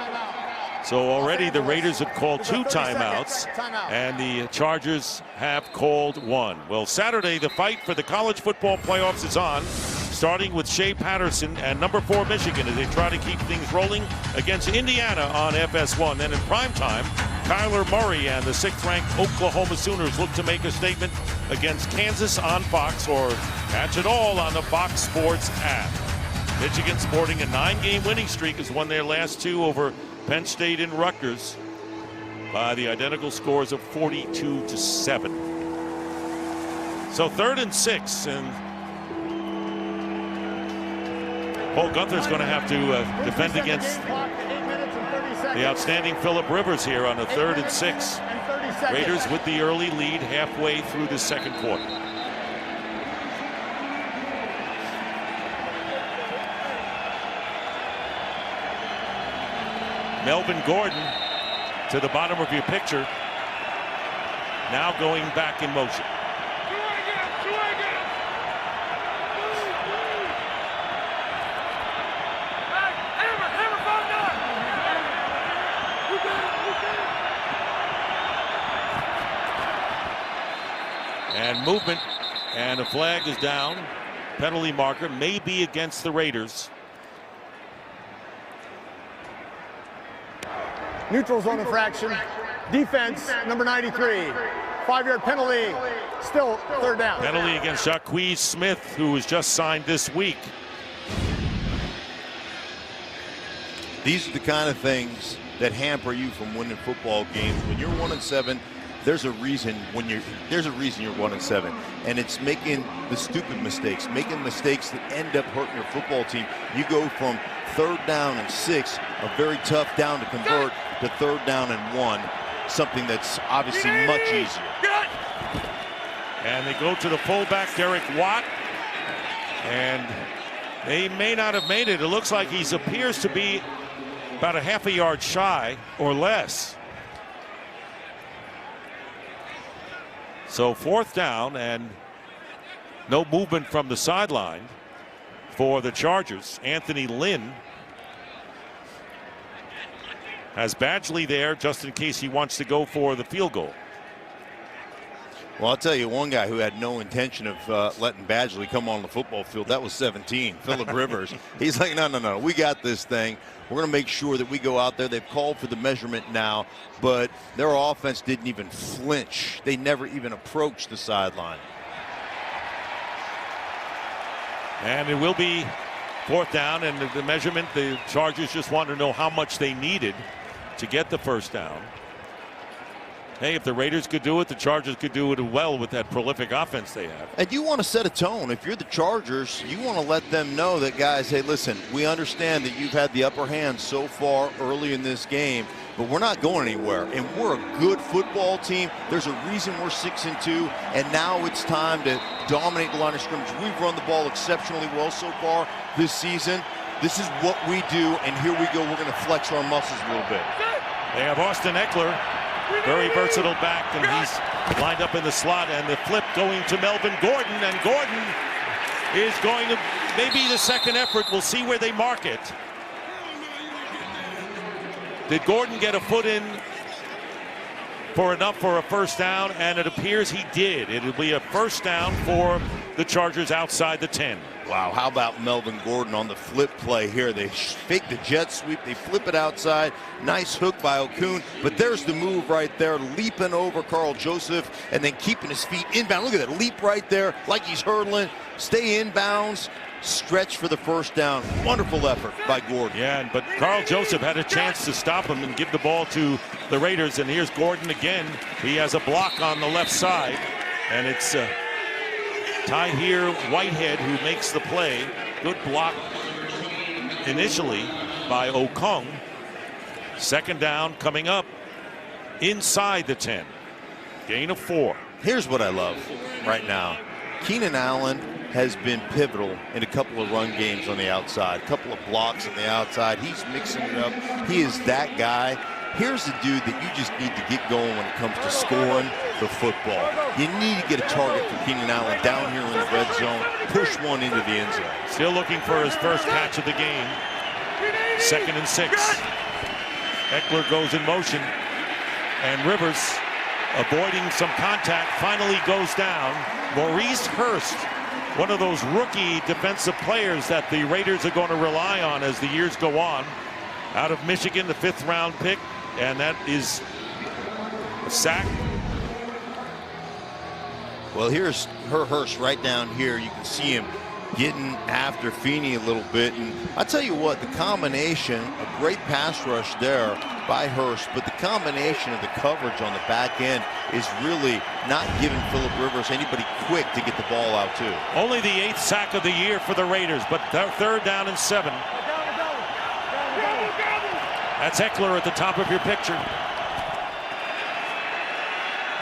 So already the Raiders have called 2 timeouts, and the Chargers have called 1. Well, Saturday, the fight for the college football playoffs is on, starting with Shea Patterson and number 4 Michigan as they try to keep things rolling against Indiana on FS1. Then in primetime, Kyler Murray and the 6th-ranked Oklahoma Sooners look to make a statement against Kansas on Fox, or catch it all on the Fox Sports app. Michigan, sporting a 9-game winning streak, has won their last 2 over Penn State and Rutgers by the identical scores of 42-7. So 3rd and 6, and Paul Gunther's going to have to defend against the outstanding Phillip Rivers here on a 3rd and 6. Raiders with the early lead halfway through the 2nd quarter. Melvin Gordon to the bottom of your picture, now going back in motion. And movement, and a flag is down. Penalty marker may be against the Raiders. Neutral zone infraction. Defense, number 93. 5-yard penalty. Still 3rd down. Penalty against Jacquez Smith, who was just signed this week. These are the kind of things that hamper you from winning football games. When you're 1-7, there's a reason you're 1-7, and it's making the stupid mistakes, making mistakes that end up hurting your football team. You go from 3rd down and 6, a very tough down to convert, to 3rd down and 1, something that's obviously much easier. And they go to the fullback, Derek Watt, and they may not have made it. It looks like he appears to be about a half a yard shy or less. So 4th down and no movement from the sideline for the Chargers. Anthony Lynn has Badgley there just in case he wants to go for the field goal. Well, I'll tell you one guy who had no intention of letting Badgley come on the football field. That was 17, Phillip Rivers. He's like, no, we got this thing. We're going to make sure that we go out there. They've called for the measurement now, but their offense didn't even flinch. They never even approached the sideline. And it will be 4th down, and the measurement, the Chargers just wanted to know how much they needed to get the 1st down. Hey, if the Raiders could do it, the Chargers could do it well with that prolific offense they have. And you want to set a tone. If you're the Chargers, you want to let them know that, guys, hey, listen, we understand that you've had the upper hand so far early in this game, but we're not going anywhere. And we're a good football team. There's a reason we're 6-2, and now it's time to dominate the line of scrimmage. We've run the ball exceptionally well so far this season. This is what we do, and here we go. We're going to flex our muscles a little bit. They have Austin Eckler, very versatile back, and he's lined up in the slot, and the flip going to Melvin Gordon, and Gordon is going to maybe the second effort. We'll see where they mark it. Did Gordon get a foot in for enough for a 1st down? And it appears he did. It'll be a 1st down for the Chargers outside the 10. Wow, how about Melvin Gordon on the flip play here? They fake the jet sweep, they flip it outside. Nice hook by Okun, but there's the move right there, leaping over Carl Joseph and then keeping his feet inbound. Look at that leap right there, like he's hurdling. Stay inbounds, stretch for the 1st down. Wonderful effort by Gordon. Yeah, but Carl Joseph had a chance to stop him and give the ball to the Raiders, and here's Gordon again. He has a block on the left side, and it's Tahir Whitehead who makes the play. Good block initially by Okung. 2nd down coming up inside the 10. Gain of 4. Here's what I love right now. Keenan Allen has been pivotal in a couple of run games on the outside, a couple of blocks on the outside. He's mixing it up. He is that guy. Here's the dude that you just need to get going when it comes to scoring the football. You need to get a target for Keenan Allen down here in the red zone. Push one into the end zone. Still looking for his first catch of the game. 2nd and 6. Eckler goes in motion, and Rivers, avoiding some contact, finally goes down. Maurice Hurst, one of those rookie defensive players that the Raiders are going to rely on as the years go on. Out of Michigan, the 5th round pick, and that is a sack. Well, here's Hurst right down here. You can see him getting after Feeney a little bit. And I tell you what, the combination, a great pass rush there by Hurst, but the combination of the coverage on the back end is really not giving Phillip Rivers anybody quick to get the ball out to. Only the 8th sack of the year for the Raiders, but 3rd down and 7. That's Eckler at the top of your picture.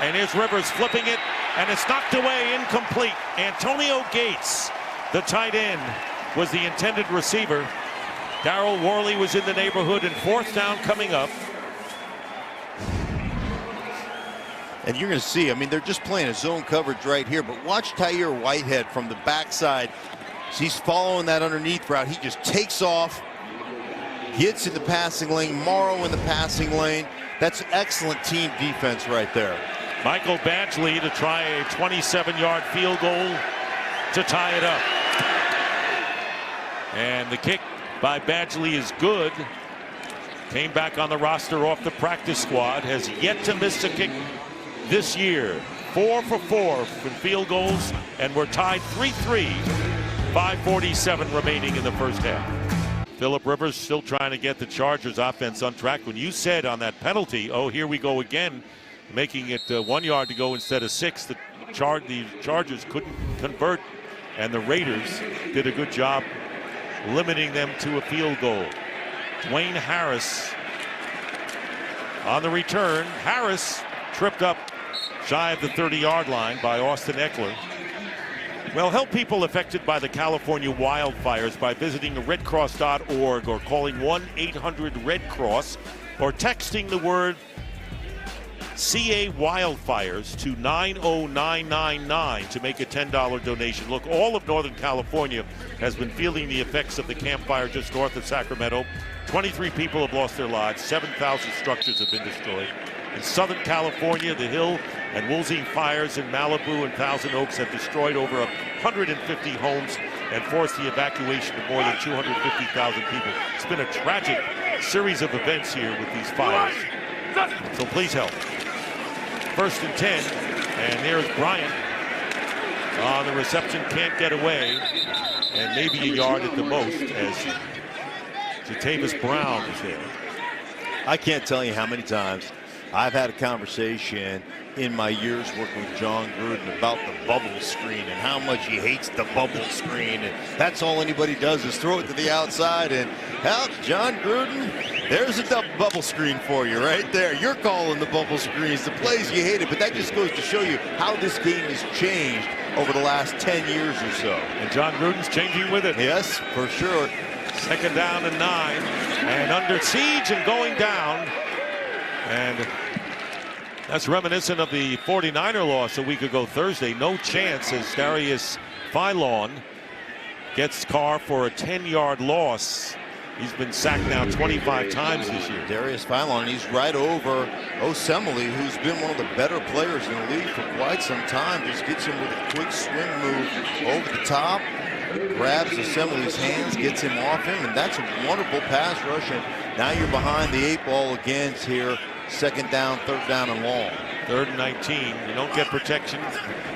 And here's Rivers flipping it, and it's knocked away, incomplete. Antonio Gates, the tight end, was the intended receiver. Darryl Worley was in the neighborhood, and 4th down coming up. And you're going to see, I mean, they're just playing a zone coverage right here, but watch Tahir Whitehead from the backside. He's following that underneath route. He just takes off, gets in the passing lane, Morrow in the passing lane. That's excellent team defense right there. Michael Badgley to try a 27-yard field goal to tie it up. And the kick by Badgley is good. Came back on the roster off the practice squad. Has yet to miss a kick this year. 4 for 4 from field goals, and we're tied 3-3. 5:47 remaining in the first half. Phillip Rivers still trying to get the Chargers offense on track. When you said on that penalty, oh, here we go again, making it 1 yard to go instead of 6. The Chargers couldn't convert, and the Raiders did a good job limiting them to a field goal. Dwayne Harris on the return. Harris tripped up shy of the 30-yard line by Austin Eckler. Well, help people affected by the California wildfires by visiting redcross.org or calling 1-800-RED-CROSS or texting the word CA Wildfires to 90999 to make a $10 donation. Look, all of Northern California has been feeling the effects of the Camp Fire just north of Sacramento. 23 people have lost their lives. 7,000 structures have been destroyed. In Southern California, the Hill and Woolsey fires in Malibu and Thousand Oaks have destroyed over 150 homes and forced the evacuation of more than 250,000 people. It's been a tragic series of events here with these fires. So please help. 1st and 10, and there's Bryant on the reception, can't get away, and maybe a yard at the most as Jatavis Brown is there. I can't tell you how many times I've had a conversation in my years working with John Gruden about the bubble screen and how much he hates the bubble screen, and that's all anybody does is throw it to the outside. And hell, John Gruden, there's a bubble screen for you right there. You're calling the bubble screens, the plays you hated, but that just goes to show you how this game has changed over the last 10 years or so. And John Gruden's changing with it. Yes, for sure. 2nd down and 9, and under siege and going down. And that's reminiscent of the 49er loss a week ago Thursday. No chance as Darius Philon gets Carr for a 10-yard loss. He's been sacked now 25 times this year. Darius Philon, he's right over Osemele, who's been one of the better players in the league for quite some time. Just gets him with a quick swing move over the top, grabs Osemele's hands, gets him off him, and that's a wonderful pass rush. And now you're behind the 8 ball again here. 2nd down, 3rd down and long. 3rd and 19. You don't get protection.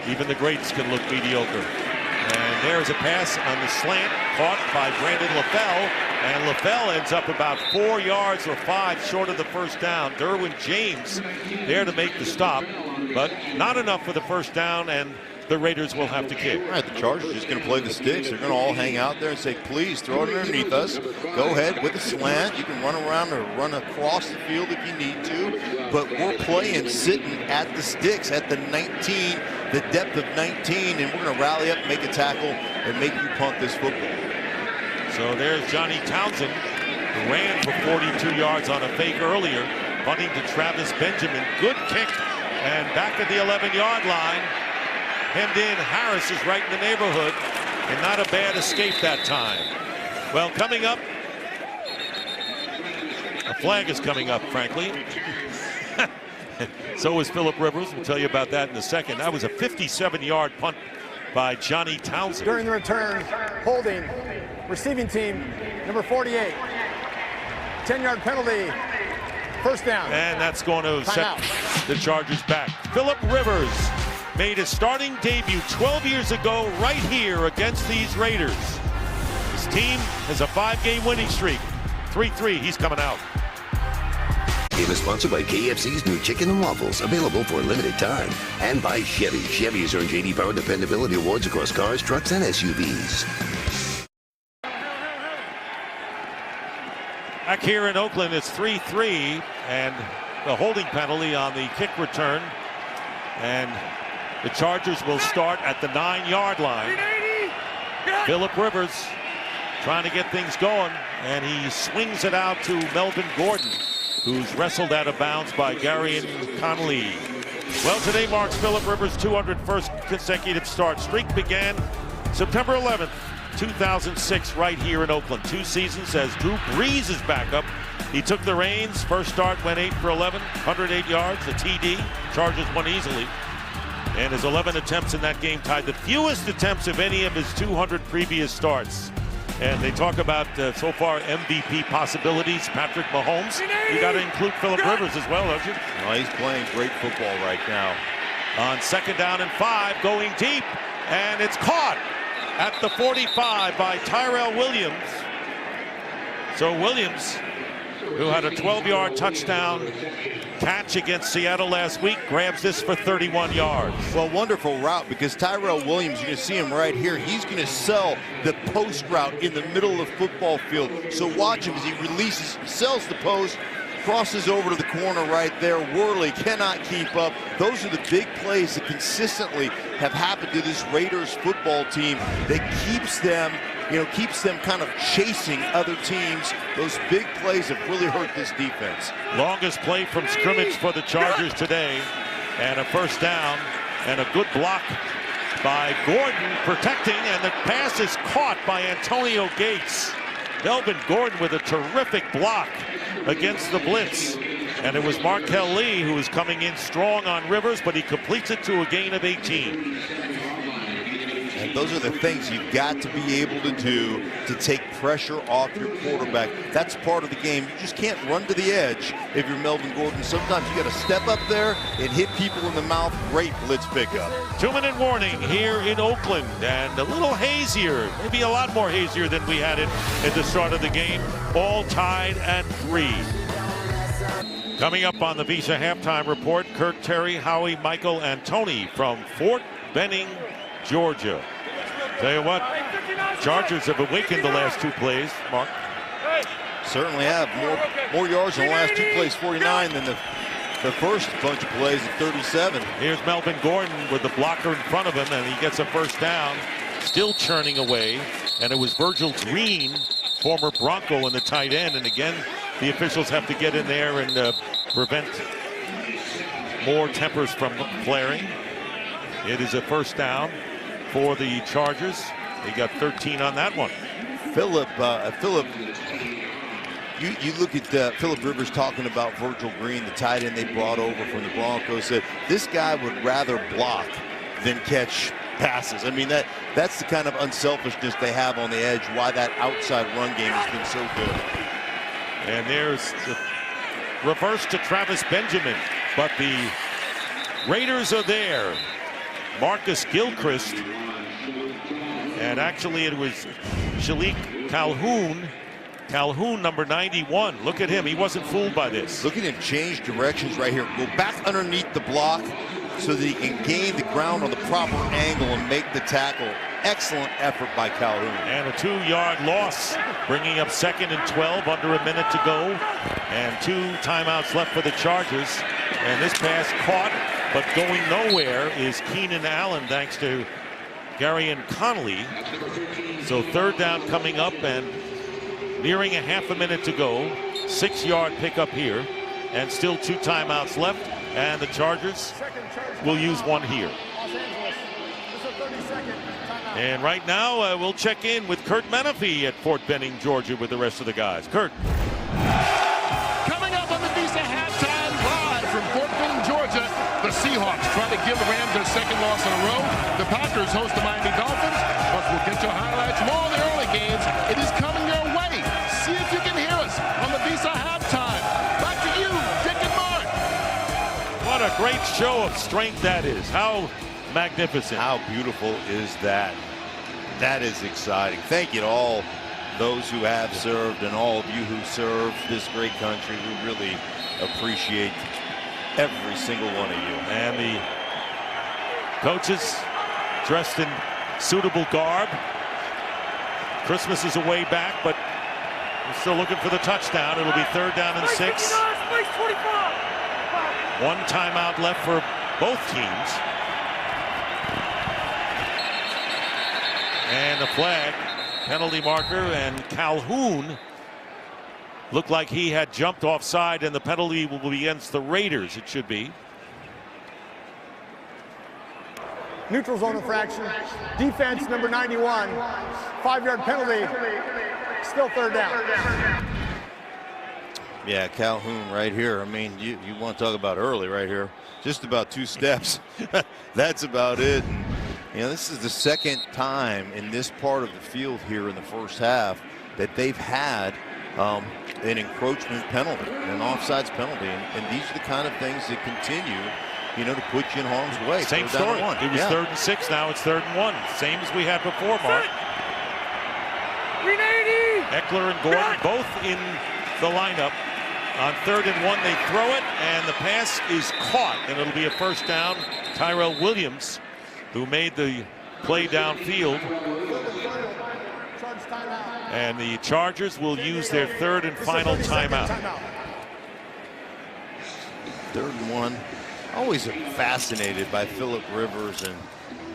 Even the greats can look mediocre. And there's a pass on the slant caught by Brandon LaFell. And LaFell ends up about 4 yards or 5 short of the 1st down. Derwin James there to make the stop, but not enough for the 1st down, and the Raiders will have to kick. All right, the Chargers are just going to play the sticks. They're going to all hang out there and say, please throw it underneath us. Go ahead with a slant. You can run around or run across the field if you need to. But we're playing sitting at the sticks at the 19, the depth of 19, and we're going to rally up, make a tackle, and make you punt this football. So there's Johnny Townsend, who ran for 42 yards on a fake earlier, punting to Travis Benjamin. Good kick, and back at the 11-yard line. Hemmed in. Harris is right in the neighborhood, and not a bad escape that time. Well, coming up, a flag is coming up, frankly. So is Philip Rivers. We'll tell you about that in a second. That was a 57-yard punt by Johnny Townsend. During the return, holding receiving team number 48. 10-yard penalty. 1st down. And that's going to set the Chargers back. Philip Rivers made his starting debut 12 years ago right here against these Raiders. His team has a 5-game winning streak. 3-3, he's coming out. Game is sponsored by KFC's new chicken and waffles, available for a limited time. And by Chevy. Chevy has earned J.D. Power Dependability Awards across cars, trucks, and SUVs. Back here in Oakland, it's 3-3, and the holding penalty on the kick return. And the Chargers will start at the 9-yard line. Philip Rivers trying to get things going, and he swings it out to Melvin Gordon, who's wrestled out of bounds by Garion Connolly. Well, today marks Philip Rivers' 201st consecutive start. Streak began September 11th, 2006, right here in Oakland. 2 seasons as Drew Brees is back up. He took the reins. First start went 8 for 11, 108 yards, a TD. Chargers won easily. And his 11 attempts in that game tied the fewest attempts of any of his 200 previous starts. And they talk about, so far, MVP possibilities. Patrick Mahomes. You got to include Philip Rivers as well, don't you? No, he's playing great football right now. On 2nd down and 5, going deep. And it's caught at the 45 by Tyrell Williams. So Williams who had a 12-yard touchdown catch against Seattle last week, grabs this for 31 yards. Well, wonderful route because Tyrell Williams, you're going to see him right here. He's going to sell the post route in the middle of the football field. So watch him as he releases, sells the post, crosses over to the corner right there. Worley cannot keep up. Those are the big plays that consistently have happened to this Raiders football team that keeps them kind of chasing other teams. Those big plays have really hurt this defense. Longest play from scrimmage for the Chargers today, and a first down, and a good block by Gordon protecting, and the pass is caught by Antonio Gates. Melvin Gordon with a terrific block against the blitz. And it was Markel Lee who was coming in strong on Rivers, but he completes it to a gain of 18. And those are the things you've got to be able to do to take pressure off your quarterback. That's part of the game. You just can't run to the edge if you're Melvin Gordon. Sometimes you got to step up there and hit people in the mouth. Great blitz pickup. 2-minute warning here in Oakland, and a little hazier, maybe a lot more hazier than we had it at the start of the game. All tied at 3. Coming up on the Visa halftime report, Kurt, Terry, Howie, Michael, and Tony from Fort Benning, Georgia. Tell you what, Chargers have awakened the last 2 plays, Mark. Certainly have more yards in the last 2 plays, 49, than the first bunch of plays at 37. Here's Melvin Gordon with the blocker in front of him, and he gets a first down, still churning away. And it was Virgil Green, former Bronco, in the tight end. And again, the officials have to get in there and prevent more tempers from flaring. It is a first down for the Chargers. They got 13 on that one. Philip, you look at Philip Rivers talking about Virgil Green, the tight end they brought over from the Broncos, said this guy would rather block than catch passes. I mean, that's the kind of unselfishness they have on the edge, why that outside run game has been so good. And there's the reverse to Travis Benjamin, but the Raiders are there. Marcus Gilchrist, and actually it was Shalik Calhoun. Calhoun, number 91. Look at him. He wasn't fooled by this. Look at him change directions right here. Go back underneath the block so that he can gain the ground on the proper angle and make the tackle. Excellent effort by Calhoun. And a 2-yard loss, bringing up 2nd and 12, under a minute to go. And 2 timeouts left for the Chargers. And this pass caught, but going nowhere is Keenan Allen, thanks to Garyon Connolly. So 3rd down coming up, and nearing a half a minute to go. 6-yard pickup here, and still 2 timeouts left. And the Chargers will use one here. And right now, we'll check in with Kurt Menefee at Fort Benning, Georgia, with the rest of the guys. Kurt. Coming up on the Visa halftime live from Fort Benning, Georgia, the Seahawks trying to give the Rams their 2nd loss in a row. The Packers host the Miami Dolphins. Plus, we'll get you highlights from all the early games. It is coming your way. See if you can hear us on the Visa halftime. Back to you, Dick and Mark. What a great show of strength that is. How magnificent. How beautiful is that? That is exciting. Thank you to all those who have served and all of you who serve this great country. We really appreciate every single one of you. And the coaches dressed in suitable garb. Christmas is a way back, but we're still looking for the touchdown. It'll be 3rd down and 6. 1 timeout left for both teams. And a flag, penalty marker, and Calhoun looked like he had jumped offside, and the penalty will be against the Raiders, it should be. Neutral zone infraction. Defense number 91. 5-yard penalty. Still 3rd down. Yeah, Calhoun right here. I mean, you want to talk about early right here. Just about 2 steps. That's about it. And, you know, this is the 2nd time in this part of the field here in the first half that they've had an encroachment penalty, an offsides penalty. And these are the kind of things that continue, you know, to put you in harm's way. Same story. It was 3rd and 6. Now it's 3rd and 1. Same as we had before, Mark. Eckler and Gordon both in the lineup. On 3rd and 1, they throw it, and the pass is caught, and it'll be a first down. Tyrell Williams, who made the play downfield. And the Chargers will use their 3rd and final timeout. 3rd and 1. Always fascinated by Philip Rivers and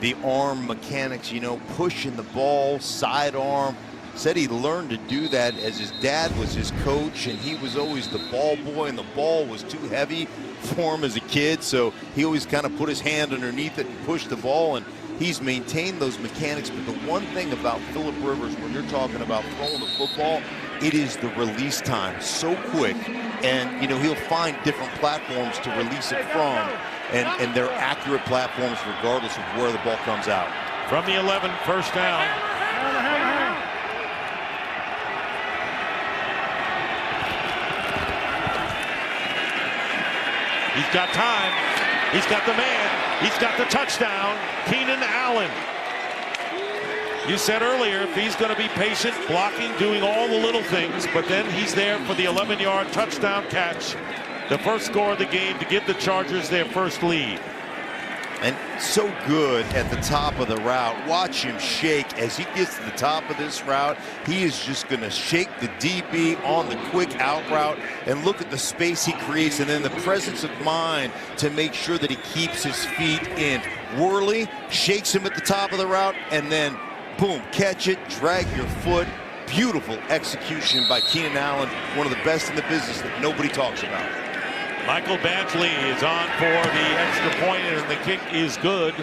the arm mechanics, you know, pushing the ball, sidearm. Said he learned to do that as his dad was his coach, and he was always the ball boy, and the ball was too heavy for him as a kid, so he always kind of put his hand underneath it and pushed the ball, and he's maintained those mechanics. But the one thing about Philip Rivers, when you're talking about throwing the football, it is the release time, so quick, and you know, he'll find different platforms to release it from, and they're accurate platforms regardless of where the ball comes out. From the 11, first down. He's got time. He's got the man. He's got the touchdown. Keenan Allen. You said earlier, if he's going to be patient, blocking, doing all the little things, but then he's there for the 11-yard touchdown catch. The first score of the game to give the Chargers their first lead. And so good at the top of the route. Watch him shake as he gets to the top of this route. He is just going to shake the DB on the quick out route, and look at the space he creates, and then the presence of mind to make sure that he keeps his feet in. Worley shakes him at the top of the route, and then boom, catch it, drag your foot. Beautiful execution by Keenan Allen, one of the best in the business that nobody talks about. Michael Badgley is on for the extra point, and the kick is good.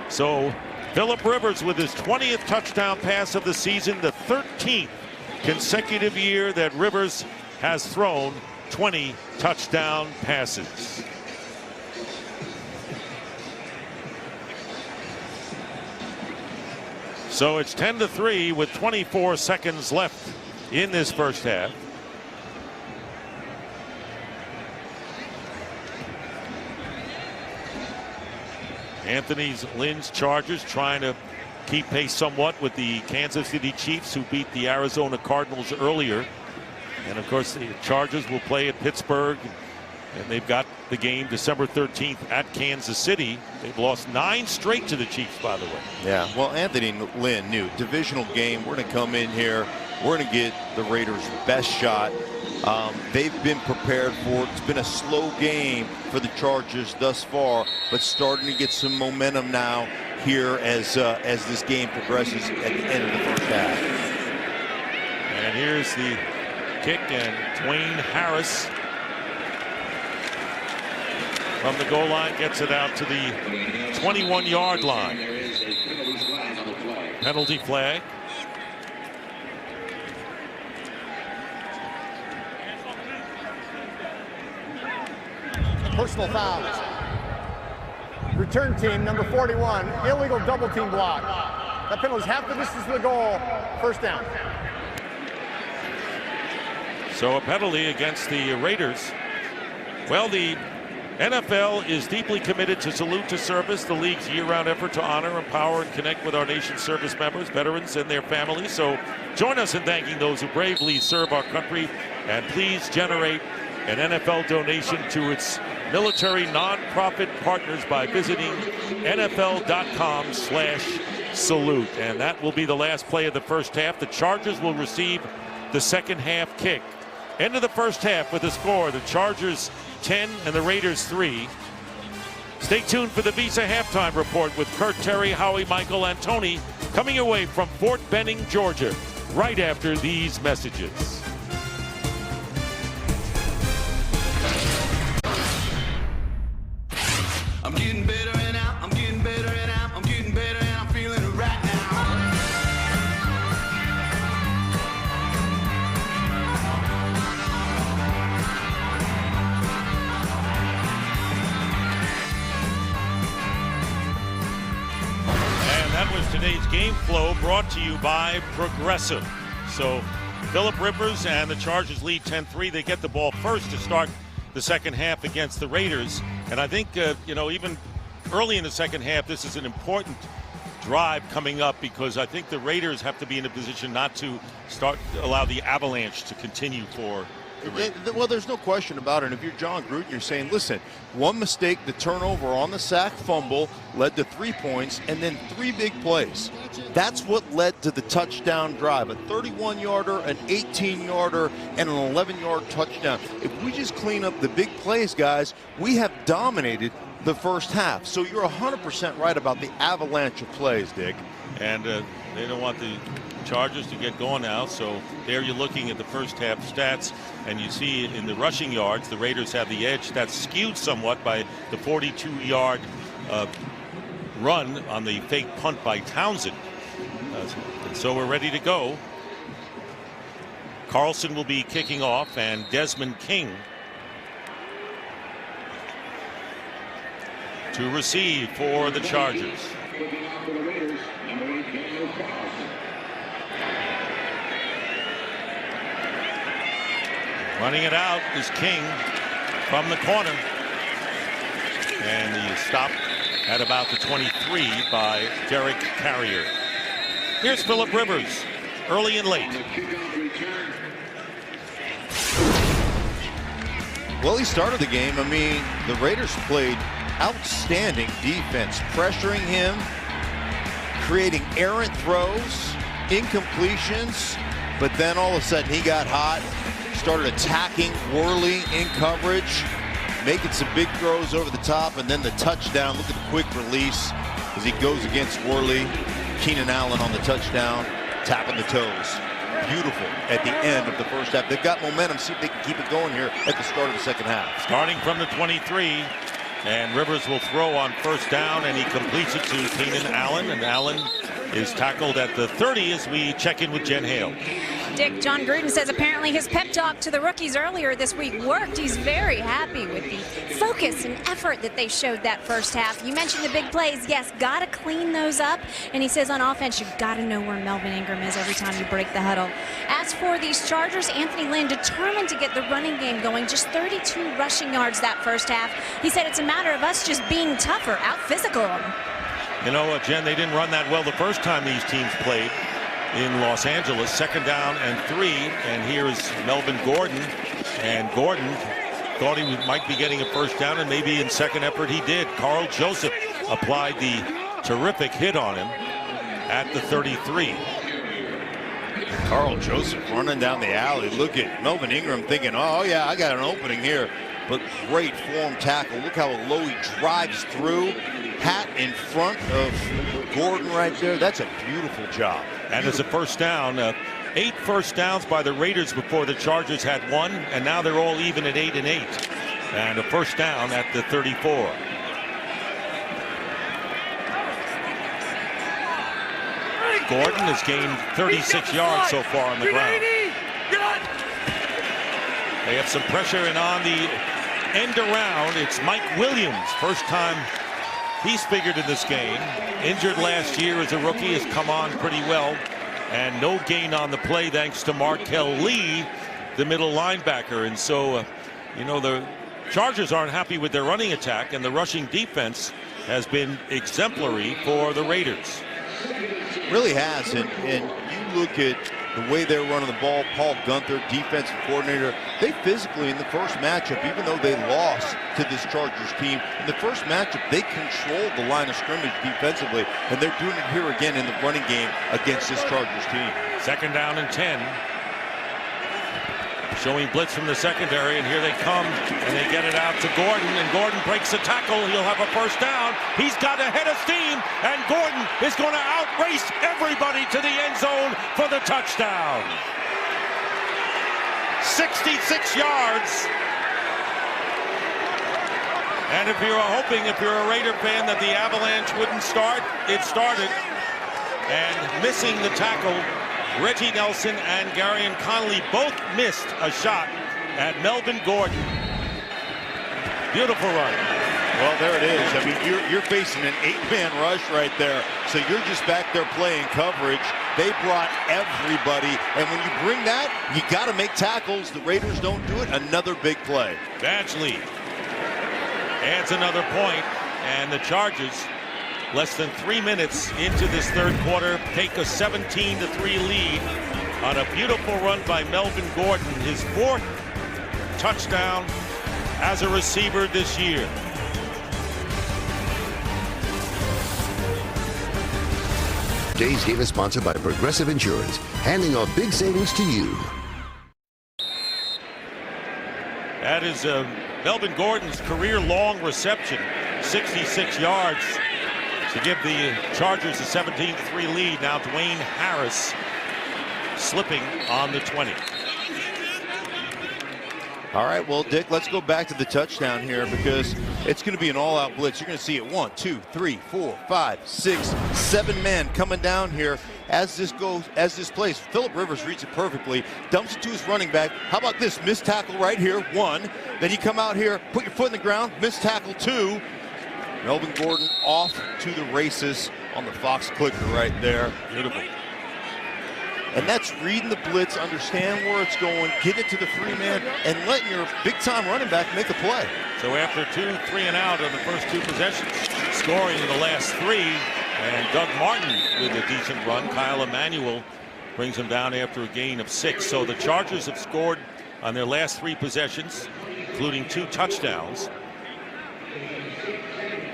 So Philip Rivers with his 20th touchdown pass of the season, the 13th consecutive year that Rivers has thrown 20 touchdown passes. So it's 10-3 with 24 seconds left in this first half. Anthony Lynn's Chargers trying to keep pace somewhat with the Kansas City Chiefs, who beat the Arizona Cardinals earlier. And of course, the Chargers will play at Pittsburgh, and they've got the game December 13th at Kansas City. They've lost 9 straight to the Chiefs, by the way. Yeah, well, Anthony Lynn knew divisional game. We're going to come in here. We're going to get the Raiders' best shot. They've been prepared for it. It's been a slow game for the Chargers thus far, but starting to get some momentum now here as this game progresses at the end of the first half. And here's the kick, and Dwayne Harris from the goal line gets it out to the 21-yard line. Penalty flag. Personal fouls. Return team, number 41, illegal double team block. That penalty is half the distance to the goal. First down. So a penalty against the Raiders. Well, the NFL is deeply committed to Salute to Service, the league's year-round effort to honor, empower, and connect with our nation's service members, veterans, and their families. So join us in thanking those who bravely serve our country, and please generate an NFL donation to its military nonprofit partners by visiting NFL.com/salute. And that will be the last play of the first half. The Chargers will receive the second half kick. End of the first half with the score, the Chargers 10 and the Raiders 3. Stay tuned for the Visa Halftime Report with Kurt Terry, Howie, Michael, and Tony coming away from Fort Benning, Georgia, right after these messages. I'm getting better and out, I'm getting better and out, I'm getting better and I'm feeling it right now. And that was today's game flow brought to you by Progressive. So Philip Rivers and the Chargers lead 10-3. They get the ball first to start the second half against the Raiders. And I think, even early in the second half, this is an important drive coming up, because I think the Raiders have to be in a position not to allow the avalanche to continue for the Raiders. Well, there's no question about it. And if you're John Gruden, you're saying, listen, one mistake, the turnover on the sack fumble led to 3 points, and then 3 big plays. That's what led to the touchdown drive, a 31-yarder, an 18-yarder, and an 11-yard touchdown. If we just clean up the big plays, guys, we have dominated the first half. So you're 100% right about the avalanche of plays, Dick. And they don't want the Chargers to get going now, so there you're looking at the first half stats, and you see in the rushing yards the Raiders have the edge. That's skewed somewhat by the 42-yard run on the fake punt by Townsend. And so we're ready to go. Carlson will be kicking off, and Desmond King to receive for the Chargers. Running it out is King from the corner. And he stopped at about the 23 by Derek Carrier. Here's Phillip Rivers, early and late. Well, he started the game. I mean, the Raiders played outstanding defense, pressuring him, creating errant throws, incompletions, but then all of a sudden he got hot, started attacking Worley in coverage, making some big throws over the top, and then the touchdown. Look at the quick release as he goes against Worley. Keenan Allen on the touchdown, tapping the toes. Beautiful at the end of the first half. They've got momentum. See if they can keep it going here at the start of the second half. Starting from the 23, and Rivers will throw on first down, and he completes it to Keenan Allen, and Allen is tackled at the 30 as we check in with Jen Hale. Dick, John Gruden says apparently his pep talk to the rookies earlier this week worked. He's very happy with the focus and effort that they showed that first half. You mentioned the big plays. Yes, got to clean those up. And he says on offense, you've got to know where Melvin Ingram is every time you break the huddle. As for these Chargers, Anthony Lynn determined to get the running game going. Just 32 rushing yards that first half. He said it's a matter of us just being tougher, out-physical them. You know, Jen, they didn't run that well the first time these teams played in Los Angeles. Second down and 3, and here is Melvin Gordon, and Gordon thought he might be getting a first down, and maybe in second effort he did. Carl Joseph applied the terrific hit on him at the 33. Carl Joseph running down the alley. Look at Melvin Ingram thinking, oh yeah, I got an opening here. But great form tackle. Look how low he drives through. Hat in front of Gordon right there. That's a beautiful job. And it's a first down. 8 first downs by the Raiders before the Chargers had 1, and now they're all even at 8 and 8. And a first down at the 34. Gordon has gained 36 yards so far on the ground. They have some pressure, and on the end around, it's Mike Williams. First time he's figured in this game. Injured last year as a rookie, has come on pretty well. And no gain on the play thanks to Markel Lee, the middle linebacker. And so, you know, the Chargers aren't happy with their running attack, and the rushing defense has been exemplary for the Raiders. Really has, and you look at the way they're running the ball. Paul Gunther, defensive coordinator, they physically in the first matchup, even though they lost to this Chargers team, in the first matchup they controlled the line of scrimmage defensively, and they're doing it here again in the running game against this Chargers team. Second down and 10. Showing blitz from the secondary, and here they come, and they get it out to Gordon, and Gordon breaks a tackle. He'll have a first down. He's got a head of steam, and Gordon is going to outrace everybody to the end zone for the touchdown. 66 yards. And if you're hoping, if you're a Raider fan, that the avalanche wouldn't start, it started. And missing the tackle, Reggie Nelson and Garyon Connolly both missed a shot at Melvin Gordon. Beautiful run. Well, there it is. I mean, you're facing an 8-man rush right there. So you're just back there playing coverage. They brought everybody. And when you bring that, you got to make tackles. The Raiders don't do it. Another big play. Badgley adds another point, and the Chargers, less than 3 minutes into this third quarter, take a 17-3 lead on a beautiful run by Melvin Gordon, his 4th touchdown as a receiver this year. Today's game is sponsored by Progressive Insurance, handing off big savings to you. That is Melvin Gordon's career-long reception, 66 yards to give the Chargers a 17-3 lead. Now Dwayne Harris slipping on the 20. All right, well, Dick, let's go back to the touchdown here because it's going to be an all-out blitz. You're going to see it 1, 2, 3, 4, 5, 6, 7 men coming down here as this plays. Phillip Rivers reads it perfectly, dumps it to his running back. How about this missed tackle right here? 1. Then you come out here, put your foot in the ground, missed tackle 2. Melvin Gordon off to the races on the Fox clicker right there. Beautiful. And that's reading the blitz, understand where it's going, getting it to the free man, and letting your big-time running back make a play. So after 2 3 and out of the first 2 possessions, scoring in the last 3, and Doug Martin with a decent run. Kyle Emanuel brings him down after a gain of 6. So the Chargers have scored on their last 3 possessions, including 2 touchdowns.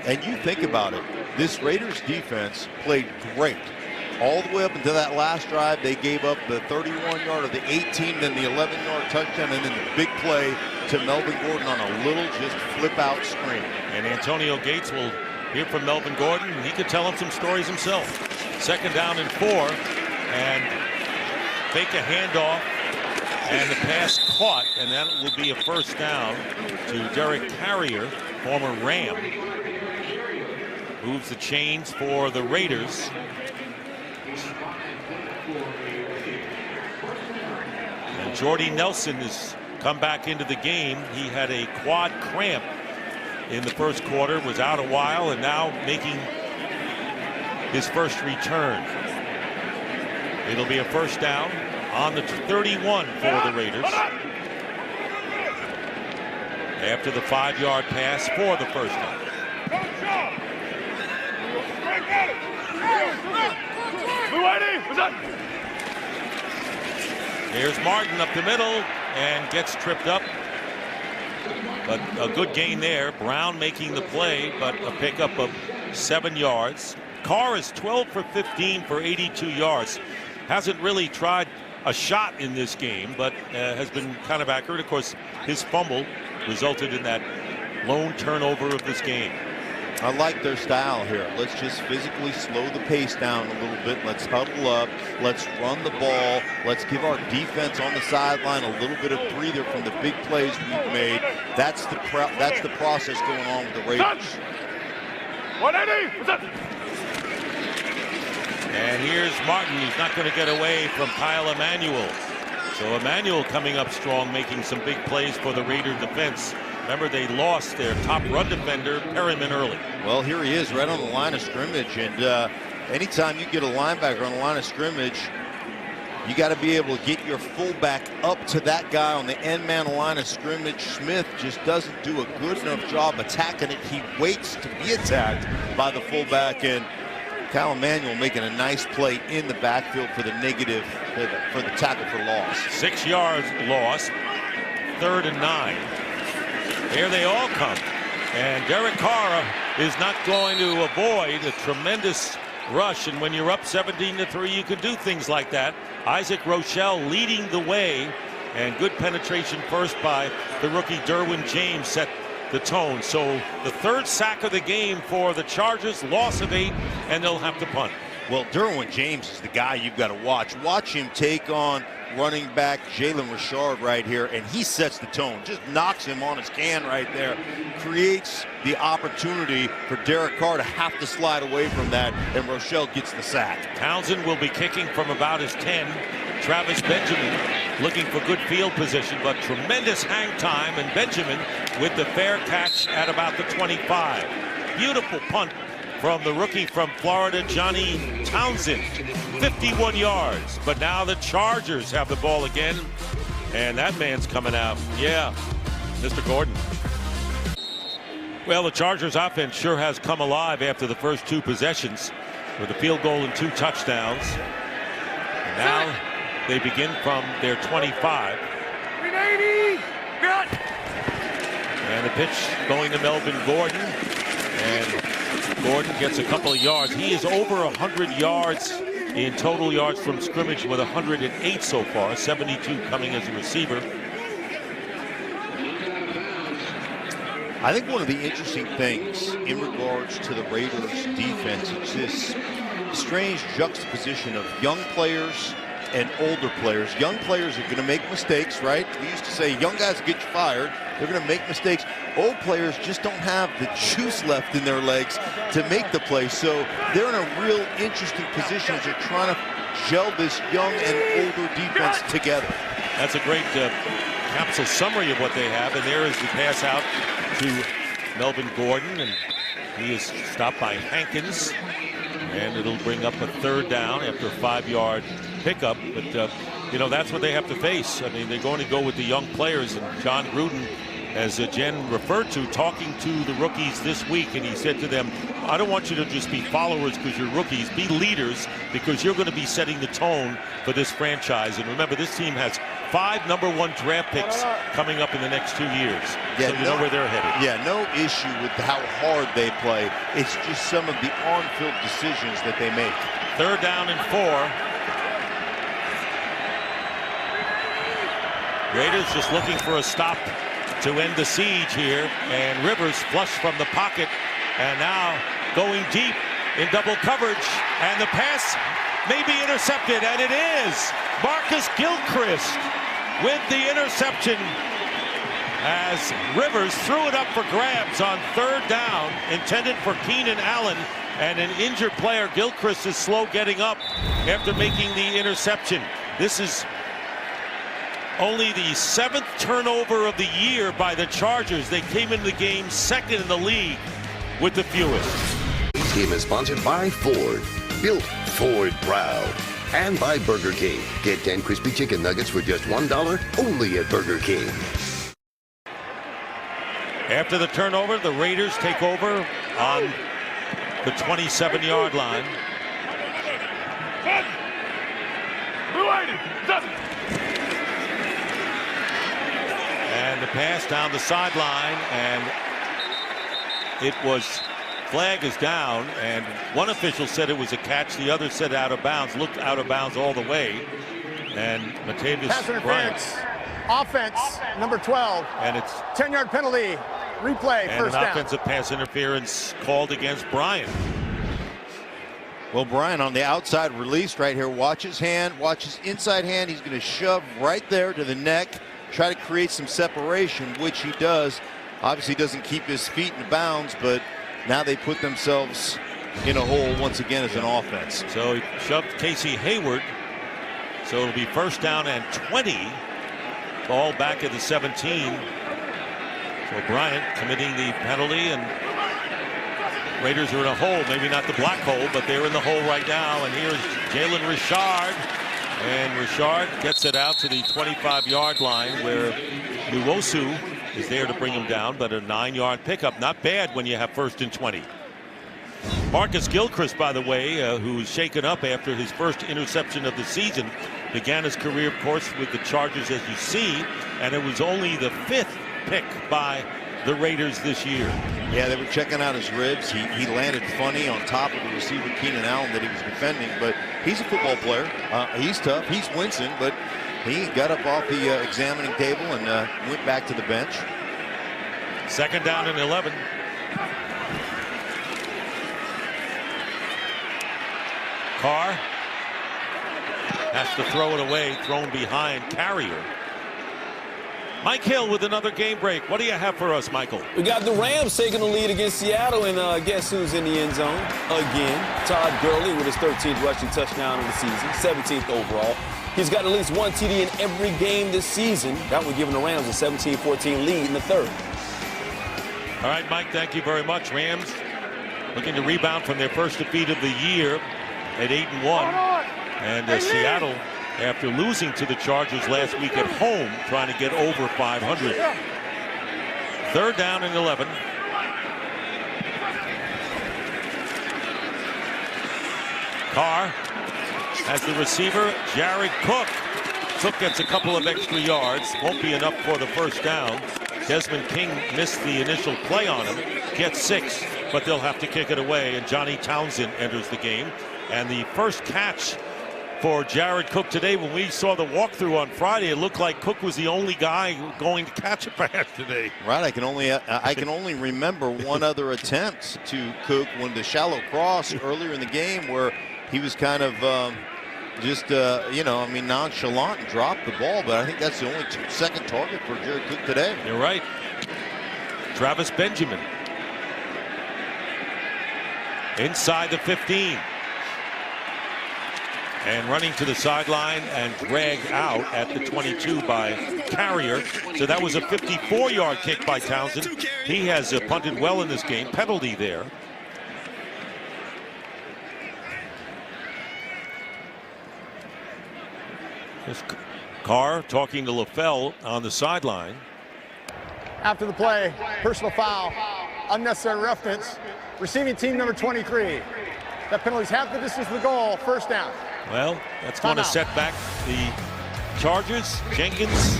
And you think about it, this Raiders defense played great. All the way up until that last drive, they gave up the 31-yard or the 18, then the 11-yard touchdown, and then the big play to Melvin Gordon on a little just flip-out screen. And Antonio Gates will hear from Melvin Gordon, and he could tell him some stories himself. 2nd down and 4, and fake a handoff, and the pass caught, and that will be a 1st down to Derek Carrier, former Ram. Moves the chains for the Raiders. And Jordy Nelson has come back into the game. He had a quad cramp in the first quarter, was out a while, and now making his first return. It'll be a 1st down on the 31 for the Raiders. After the 5-yard pass for the 1st down. Here's Martin up the middle and gets tripped up. But a good gain there. Brown making the play, but a pickup of 7 yards. Carr is 12 for 15 for 82 yards. Hasn't really tried a shot in this game, but has been kind of accurate. Of course, his fumble resulted in that lone turnover of this game. I like their style here. Let's just physically slow the pace down a little bit. Let's huddle up. Let's run the ball. Let's give our defense on the sideline a little bit of breather from the big plays we've made. That's the process going on with the Raiders. 180. And here's Martin, who's not going to get away from Kyle Emanuel. So Emanuel coming up strong, making some big plays for the Raider defense. Remember, they lost their top run defender, Perryman, early. Well, here he is right on the line of scrimmage. And anytime you get a linebacker on the line of scrimmage, you got to be able to get your fullback up to that guy on the end man line of scrimmage. Smith just doesn't do a good enough job attacking it. He waits to be attacked by the fullback. And Kyle Emanuel making a nice play in the backfield for the negative, for the tackle for loss. 6 yards loss, 3rd and 9. Here they all come. And Derek Carr is not going to avoid a tremendous rush. And when you're up 17-3, you can do things like that. Isaac Rochelle leading the way. And good penetration first by the rookie Derwin James set the tone. So the 3rd sack of the game for the Chargers, loss of 8, and they'll have to punt. Well, Derwin James is the guy you've got to watch. Watch him take on running back Jalen Richard right here, and he sets the tone. Just knocks him on his can right there. Creates the opportunity for Derek Carr to have to slide away from that, and Rochelle gets the sack. Townsend will be kicking from about his 10. Travis Benjamin looking for good field position, but tremendous hang time, and Benjamin with the fair catch at about the 25. Beautiful punt from the rookie from Florida, Johnny Townsend. 51 yards, but now the Chargers have the ball again, and that man's coming out. Yeah, Mr. Gordon. Well, the Chargers offense sure has come alive after the first 2 possessions with a field goal and 2 touchdowns. And now they begin from their 25. And the pitch going to Melvin Gordon. And Gordon gets a couple of yards. He is over 100 yards in total yards from scrimmage with 108 so far, 72 coming as a receiver. I think one of the interesting things in regards to the Raiders defense is this strange juxtaposition of young players and older players. Young players are going to make mistakes, right? We used to say young guys get you fired. They're going to make mistakes. Old players just don't have the juice left in their legs to make the play. So they're in a real interesting position as they're trying to gel this young and older defense together. That's a great capsule summary of what they have. And there is the pass out to Melvin Gordon. And he is stopped by Hankins. And it'll bring up a third down after a 5-yard pickup. But, you know, that's what they have to face. I mean, they're going to go with the young players. And John Gruden, as Jen referred to, talking to the rookies this week, and he said to them, I don't want you to just be followers because you're rookies. Be leaders because you're going to be setting the tone for this franchise. And remember, this team has 5 #1 draft picks coming up in the next 2 years. Yeah, so you know where they're headed. Yeah, no issue with how hard they play. It's just some of the on-field decisions that they make. 3rd down and 4. Raiders just looking for a stop to end the siege here, and Rivers flush from the pocket, and now going deep in double coverage, and the pass may be intercepted, and it is. Marcus Gilchrist with the interception as Rivers threw it up for grabs on 3rd down, intended for Keenan Allen, and an injured player. Gilchrist is slow getting up after making the interception. This is only the 7th turnover of the year by the Chargers. They came into the game 2nd in the league with the fewest. This game is sponsored by Ford. Built Ford proud. And by Burger King. Get 10 crispy chicken nuggets for just $1 only at Burger King. After the turnover, the Raiders take over on the 27-yard line. And the pass down the sideline, and it was, flag is down, and one official said it was a catch, the other said out of bounds, looked out of bounds all the way, and Matavis Pass Bryant. interference. Offense, number 12. And it's 10-yard penalty. Replay, and first an down. offensive pass interference called against Bryant. Well, Bryant on the outside release right here. Watch his hand, watch his inside hand. He's going to shove right there to the neck, try to create some separation, which he does. Obviously doesn't keep his feet in bounds, but now they put themselves in a hole once again as an offense. So he shoved Casey Hayward. So it'll be 1st down and 20. Ball back at the 17. So Bryant committing the penalty, and Raiders are in a hole, maybe not the black hole, but they're in the hole right now. And here's Jalen Richard. And Richard gets it out to the 25-yard line where Nwosu is there to bring him down, but a 9-yard pickup. Not bad when you have 1st and 20. Marcus Gilchrist, by the way, who's shaken up after his first interception of the season, began his career, of course, with the Chargers, as you see, and it was only the 5th pick by the Raiders this year. Yeah, they were checking out his ribs. He landed funny on top of the receiver Keenan Allen that he was defending, but he's a football player. He's tough. He's wincing, but he got up off the examining table and went back to the bench. 2nd down and 11. Carr has to throw it away, thrown behind Carrier. Mike Hill with another game break. What do you have for us, Michael? We got the Rams taking the lead against Seattle, and guess who's in the end zone again? Todd Gurley with his 13th rushing touchdown of the season, 17th overall. He's got at least 1 TD in every game this season. That would give the Rams a 17-14 lead in the 3rd. All right, Mike, thank you very much. Rams looking to rebound from their first defeat of the year at 8-1. And Seattle, after losing to the Chargers last week at home, trying to get over 500. 3rd down and 11. Carr has the receiver, Jared Cook. Cook gets a couple of extra yards. Won't be enough for the first down. Desmond King missed the initial play on him. Gets 6, but they'll have to kick it away. And Johnny Townsend enters the game. And the first catch for Jared Cook today. When we saw the walkthrough on Friday, it looked like Cook was the only guy going to catch a pass today. Right. I can only remember one other attempt to Cook when the shallow cross earlier in the game where he was kind of nonchalant and dropped the ball. But I think that's the only second target for Jared Cook today. You're right. Travis Benjamin inside the 15. And running to the sideline and dragged out at the 22 by Carrier. So that was a 54-yard kick by Townsend. He has punted well in this game. Penalty there. This Carr talking to LaFell on the sideline. After the play, personal foul, unnecessary roughness, receiving team number 23. That penalty's half the distance to the goal, first down. Well, that's going to set back the Chargers. Jenkins,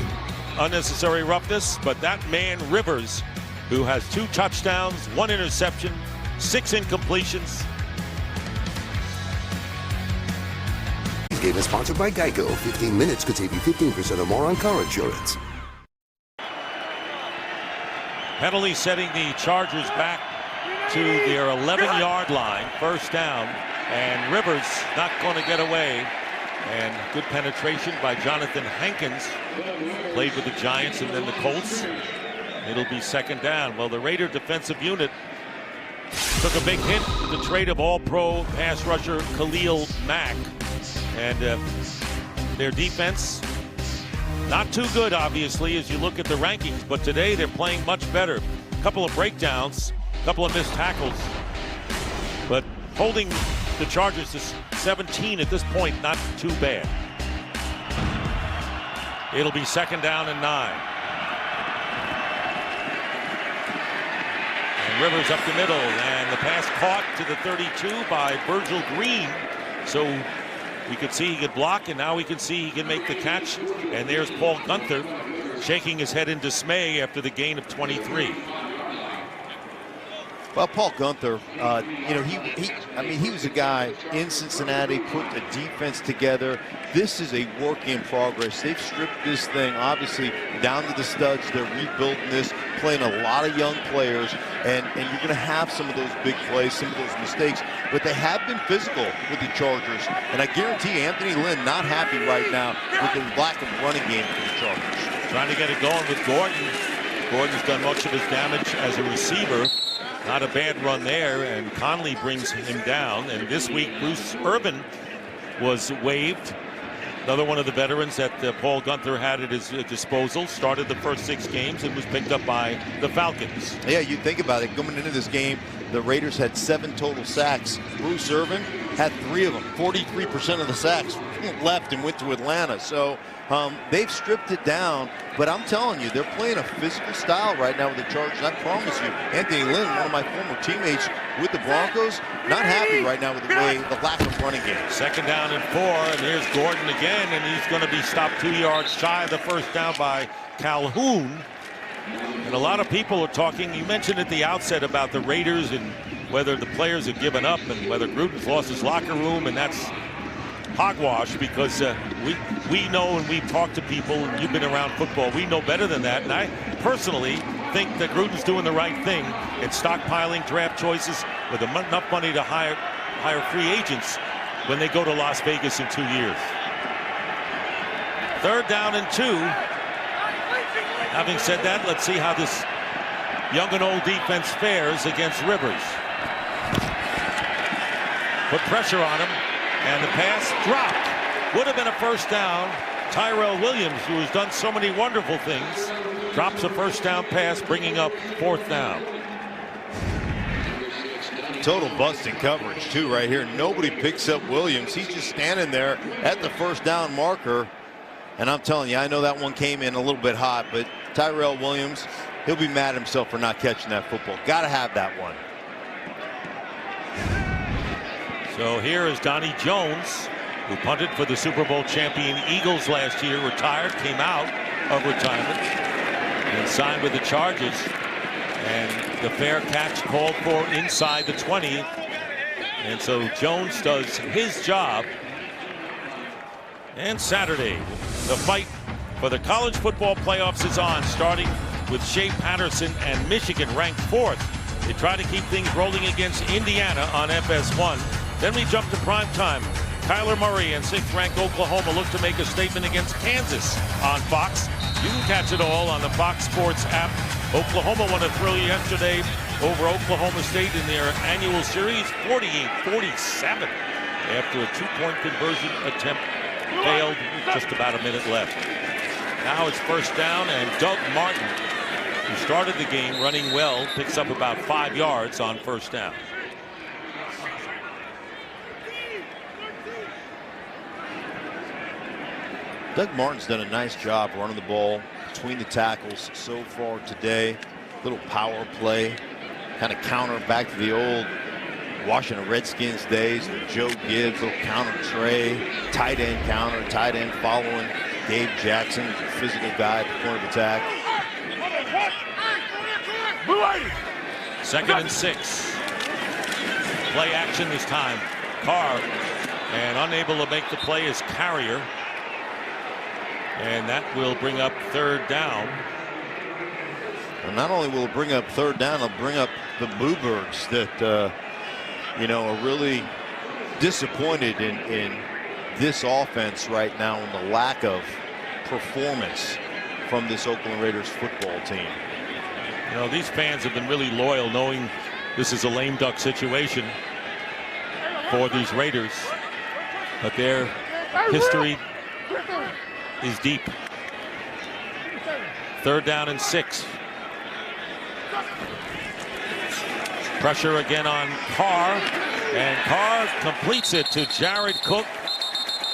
unnecessary roughness, but that man Rivers, who has 2 touchdowns, 1 interception, 6 incompletions. This game is sponsored by Geico. 15 minutes could save you 15% or more on car insurance. Penalty setting the Chargers back to their 11-yard line, first down. And Rivers not going to get away. And good penetration by Jonathan Hankins. Played with the Giants and then the Colts. It'll be second down. Well, the Raider defensive unit took a big hit with the trade of all-pro pass rusher Khalil Mack. And their defense, not too good, obviously, as you look at the rankings. But today they're playing much better. A couple of breakdowns, a couple of missed tackles. But holding the Chargers to 17 at this point, not too bad. It'll be second down and 9. And Rivers up the middle, and the pass caught to the 32 by Virgil Green. So we could see he could block, and now we can see he can make the catch. And there's Paul Guenther shaking his head in dismay after the gain of 23. Well, Paul Guenther, he was a guy in Cincinnati, put the defense together. This is a work in progress. They've stripped this thing, obviously, down to the studs. They're rebuilding this, playing a lot of young players, and you're going to have some of those big plays, some of those mistakes. But they have been physical with the Chargers, and I guarantee Anthony Lynn not happy right now with the lack of running game for the Chargers. Trying to get it going with Gordon. Gordon's done much of his damage as a receiver. Not a bad run there, and Conley brings him down. And this week, Bruce Irvin was waived. Another one of the veterans that Paul Guenther had at his disposal. Started the first 6 games and was picked up by the Falcons. Yeah, you think about it. Coming into this game, the Raiders had 7 total sacks. Bruce Irvin had 3 of them. 43% of the sacks left and went to Atlanta. So they've stripped it down. But I'm telling you, they're playing a physical style right now with the Chargers. I promise you, Anthony Lynn, one of my former teammates with the Broncos, not happy right now with the lack of running game. Second down and 4, and here's Gordon again, and he's going to be stopped 2 yards shy of the first down by Calhoun. And a lot of people are talking, you mentioned at the outset about the Raiders and whether the players have given up and whether Gruden's lost his locker room, and that's hogwash, because we know, and we've talked to people, and you've been around football, we know better than that. And I personally think that Gruden's doing the right thing in stockpiling draft choices with enough money to hire free agents when they go to Las Vegas in 2 years. Third down and 2. Having said that, let's see how this young and old defense fares against Rivers. Put pressure on him, and the pass dropped. Would have been a first down. Tyrell Williams, who has done so many wonderful things, drops a first down pass, bringing up 4th down. Total busting coverage, too, right here. Nobody picks up Williams. He's just standing there at the first down marker. And I'm telling you, I know that one came in a little bit hot, but Tyrell Williams, he'll be mad at himself for not catching that football. Got to have that one. So here is Donnie Jones, who punted for the Super Bowl champion Eagles last year, retired, came out of retirement, and signed with the Chargers. And the fair catch called for inside the 20. And so Jones does his job. And Saturday, the fight for the college football playoffs is on, starting with Shea Patterson and Michigan ranked 4th. They try to keep things rolling against Indiana on FS1. Then we jump to prime time. Kyler Murray and 6th-ranked Oklahoma look to make a statement against Kansas on Fox. You can catch it all on the Fox Sports app. Oklahoma won a thrill yesterday over Oklahoma State in their annual series, 48-47, after a 2-point conversion attempt failed with just about a minute left. Now it's first down, and Doug Martin, who started the game running well, picks up about 5 yards on first down. Doug Martin's done a nice job running the ball between the tackles so far today. Little power play, kind of counter back to the old Washington Redskins days with Joe Gibbs, little counter tray, tight end counter, tight end following Dave Jackson, the physical guy at the point of attack. 2nd and 6. Play action this time. Carr, and unable to make the play is Carrier. And that will bring up 3rd down. And not only will it bring up 3rd down, it'll bring up the Bluebirds that, you know, are really disappointed in this offense right now and the lack of performance from this Oakland Raiders football team. You know, these fans have been really loyal, knowing this is a lame duck situation for these Raiders, but their history is deep. 3rd down and 6. Pressure again on Carr, and Carr completes it to Jared Cook,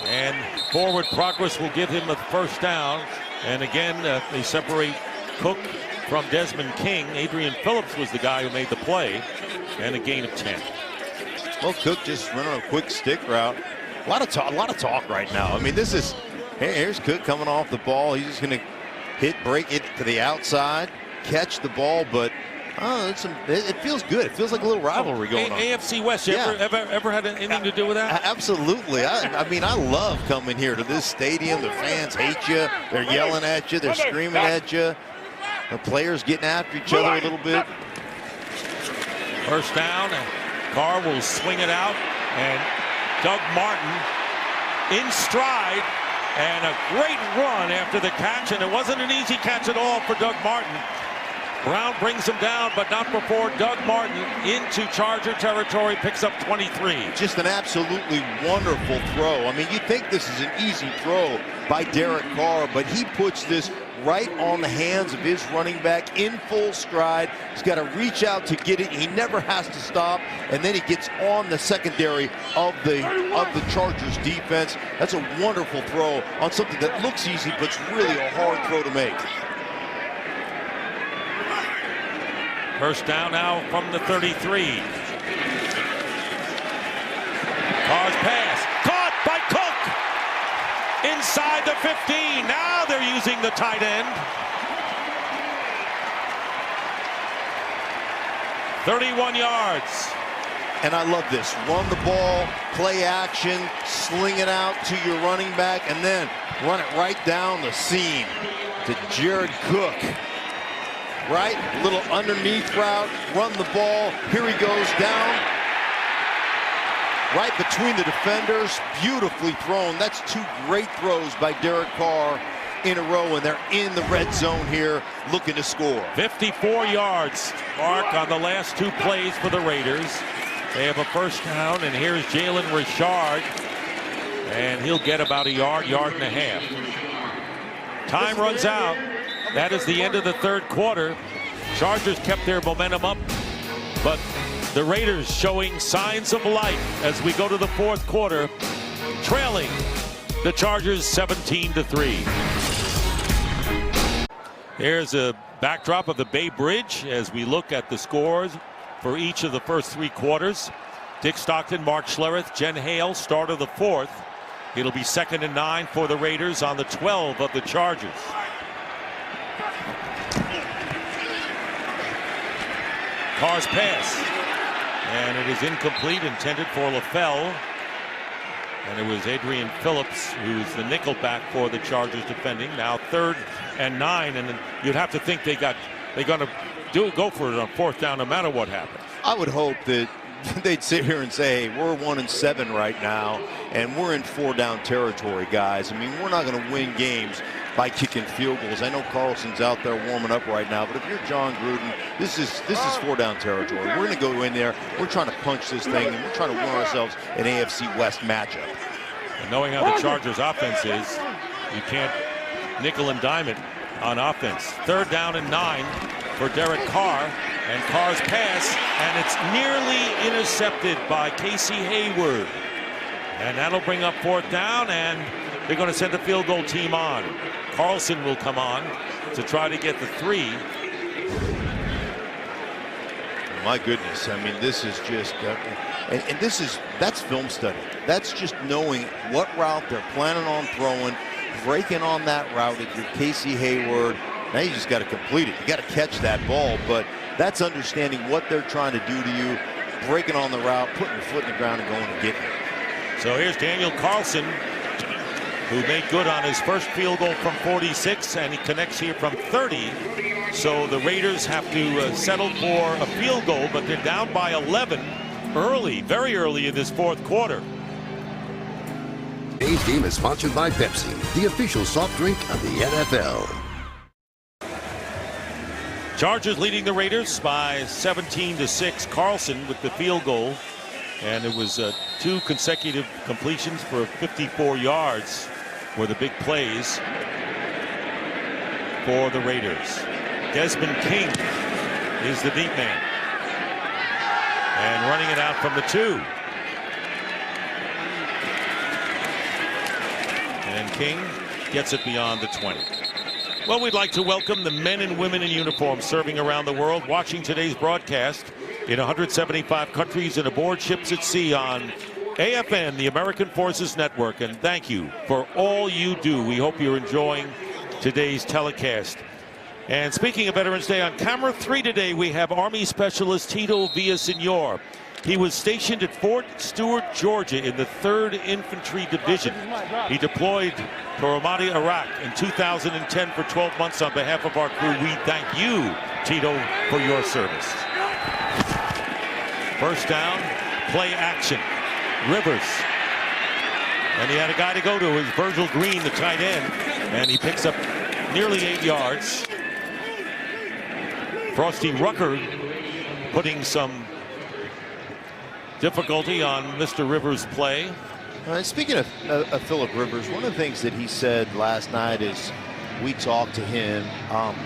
and forward progress will give him a first down. And again, they separate Cook from Desmond King. Adrian Phillips was the guy who made the play, and a gain of 10. Well, Cook just running a quick stick route. A lot of talk right now. I mean, this is, here's Cook coming off the ball. He's just going to break it to the outside, catch the ball, but it feels good. It feels like a little rivalry going on. AFC West, you ever had anything to do with that? Absolutely. I mean, I love coming here to this stadium. The fans hate you. They're yelling at you. They're screaming at you. The players getting after each other a little bit. First down, and Carr will swing it out, and Doug Martin in stride, and a great run after the catch, and it wasn't an easy catch at all for Doug Martin. Brown brings him down, but not before Doug Martin into Charger territory, picks up 23. Just an absolutely wonderful throw. I mean, you think this is an easy throw by Derek Carr, but he puts this right on the hands of his running back in full stride. He's got to reach out to get it. He never has to stop, and then he gets on the secondary of the Chargers defense. That's a wonderful throw on something that looks easy, but it's really a hard throw to make. First down now from the 33. Carr's pass caught by Cook inside the 15. Now they're using the tight end. 31 yards. And I love this. Run the ball, play action, sling it out to your running back, and then run it right down the seam to Jared Cook. Right, little underneath route, run the ball. Here he goes down. Right between the defenders, beautifully thrown. That's 2 great throws by Derek Carr in a row, and they're in the red zone here looking to score. 54 yards mark on the last 2 plays for the Raiders. They have a first down, and here's Jalen Richard, and he'll get about a yard and a half. Time runs out. That is the end of the 3rd quarter. Chargers kept their momentum up, but the Raiders showing signs of life as we go to the 4th quarter, trailing the Chargers 17-3. Here's a backdrop of the Bay Bridge as we look at the scores for each of the first 3 quarters. Dick Stockton, Mark Schlereth, Jen Hale, start of the 4th. It'll be 2nd and 9 for the Raiders on the 12 of the Chargers. Carr's pass, and it is incomplete, intended for LaFell. And it was Adrian Phillips, who's the nickel back for the Chargers defending. Now 3rd and 9, and you'd have to think they're going to go for it on 4th down no matter what happens. I would hope that they'd sit here and say, hey, we're 1-7 right now, and we're in 4-down territory, guys. I mean, we're not going to win games by kicking field goals. I know Carlson's out there warming up right now, but if you're John Gruden, this is 4-down territory. We're going to go in there. We're trying to punch this thing, and we're trying to win ourselves an AFC West matchup. And knowing how the Chargers offense is, you can't nickel and dime it on offense. 3rd down and 9 for Derek Carr, and Carr's pass, and it's nearly intercepted by Casey Hayward. And that'll bring up 4th down, and they're going to send the field goal team on. Carlson will come on to try to get the 3. My goodness, I mean, this is just, and that's film study. That's just knowing what route they're planning on throwing, breaking on that route if you're Casey Hayward. Now you just got to complete it. You got to catch that ball, but that's understanding what they're trying to do to you, breaking on the route, putting your foot in the ground and going and getting it. So here's Daniel Carlson, who made good on his first field goal from 46, and he connects here from 30. So the Raiders have to settle for a field goal, but they're down by 11 early, very early in this 4th quarter. Today's game is sponsored by Pepsi, the official soft drink of the NFL. Chargers leading the Raiders by 17-6. Carlson with the field goal, and it was 2 consecutive completions for 54 yards were the big plays for the Raiders. Desmond King is the deep man, and running it out from the 2. And King gets it beyond the 20. Well, we'd like to welcome the men and women in uniform serving around the world, watching today's broadcast in 175 countries and aboard ships at sea on AFN, the American Forces Network. And thank you for all you do. We hope you're enjoying today's telecast. And speaking of Veterans Day, on camera 3 today, we have Army Specialist Tito Villasenor. He was stationed at Fort Stewart, Georgia in the 3rd Infantry Division. He deployed to Ramadi, Iraq in 2010 for 12 months on behalf of our crew. We thank you, Tito, for your service. 1st down, play action. Rivers. And he had a guy to go to, is Virgil Green, the tight end, and he picks up nearly 8 yards. Frosty Rucker putting some difficulty on Mr. Rivers' play. Speaking of Phillip Rivers, one of the things that he said last night is we talked to him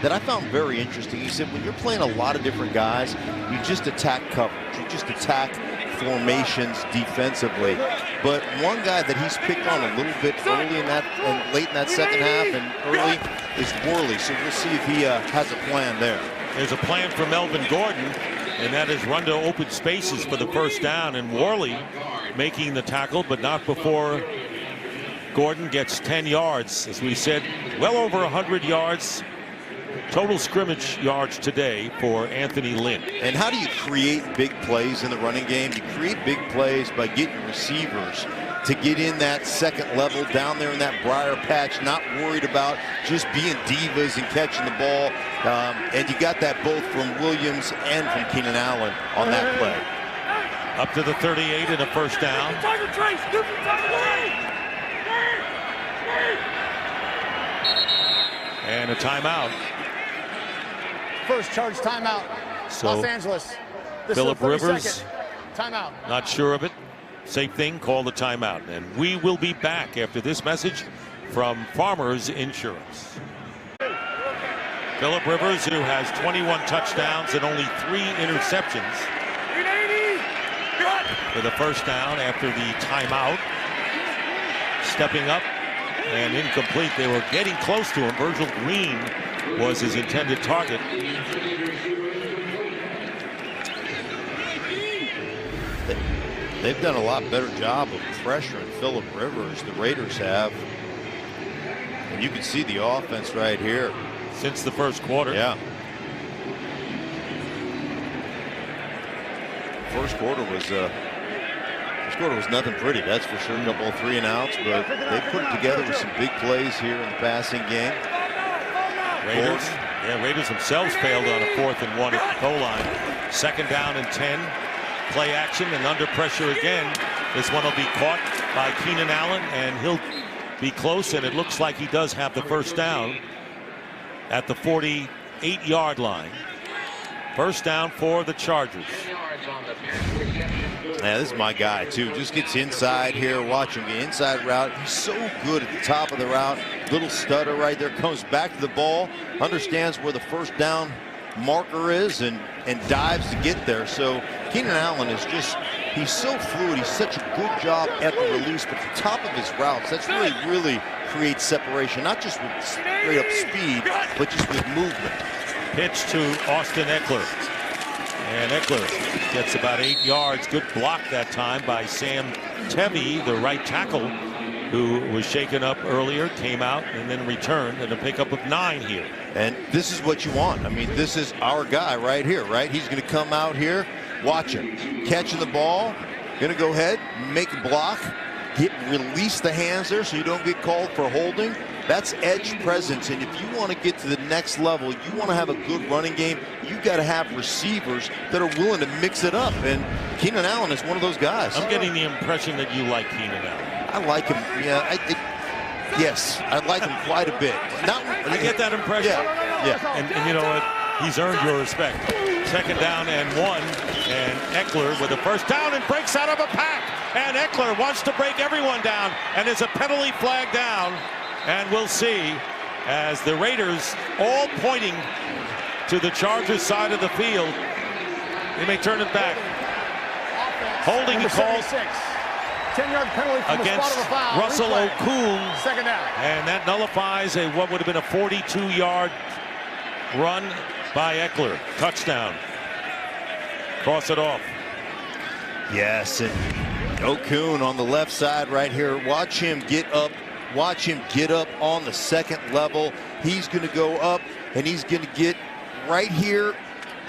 that I found very interesting. He said when you're playing a lot of different guys, you just attack coverage. You just attack formations defensively. But one guy that he's picked on a little bit early in that and late in that 2nd half and early is Worley. So we'll see if he has a plan there. There's a plan for Melvin Gordon, and that is run to open spaces for the 1st down, and Worley making the tackle, but not before Gordon gets 10 yards. As we said, well over 100 yards total scrimmage yards today for Anthony Lynn. And how do you create big plays in the running game? You create big plays by getting receivers to get in that 2nd level down there in that briar patch, not worried about just being divas and catching the ball. And you got that both from Williams and from Keenan Allen on that play. Up to the 38 and a 1st down. And a timeout. First charge timeout. So Los Angeles. This Phillip is the 32nd. Rivers. Timeout. Not sure of it. Same thing, call the timeout. And we will be back after this message from Farmers Insurance. Phillip Rivers, who has 21 touchdowns and only 3 interceptions, with a 1st down after the timeout. Stepping up and incomplete. They were getting close to him. Virgil Green was his intended target. They've done a lot better job of pressuring Phillip Rivers, the Raiders have. And you can see the offense right here. Since the first quarter. Yeah. First quarter was nothing pretty, that's for sure. A couple of 3 and outs, but they put it together with some big plays here in the passing game. Raiders themselves failed on a 4th and 1 at the goal line. 2nd down and 10. Play action and under pressure again. This one will be caught by Keenan Allen, and he'll be close, and it looks like he does have the first down at the 48-yard line. First down for the Chargers. Yeah, this is my guy too. Just gets inside here. Watch him get inside route. He's so good at the top of the route. Little stutter right there. Comes back to the ball. Understands where the first down marker is and dives to get there. So Keenan Allen is just, he's so fluid. He's such a good job at the release, but the top of his routes, that's really creates separation. Not just with straight up speed, but just with movement. Pitch to Austin Ekeler. And Ekeler gets about 8 yards. Good block that time by Sam Tevi, the right tackle, who was shaken up earlier, came out and then returned, and a pickup of 9 here. And this is what you want. I mean, this is our guy right here, right? He's going to come out here. Watch him. Catching the ball. Going to go ahead, make a block, release the hands there so you don't get called for holding. That's edge presence, and if you want to get to the next level, you want to have a good running game, you've got to have receivers that are willing to mix it up, and Keenan Allen is one of those guys. I'm getting the impression that you like Keenan Allen. I like him. Yeah, yes, I like him quite a bit. I get that impression. Yeah. And you know what? He's earned your respect. 2nd down and 1, and Ekeler with a first down and breaks out of a pack. And Ekeler wants to break everyone down, and there's a penalty flag down. And we'll see as the Raiders all pointing to the Chargers side of the field. They may turn it back. Holding the call 10-yard penalty from against the spot of the foul. Russell Replay. Okung. 2nd down. And that nullifies what would have been a 42-yard run by Ekeler. Touchdown. Cross it off. Yes, and Okung on the left side right here. Watch him get up. Watch him get up on the 2nd level. He's going to go up, and he's going to get right here.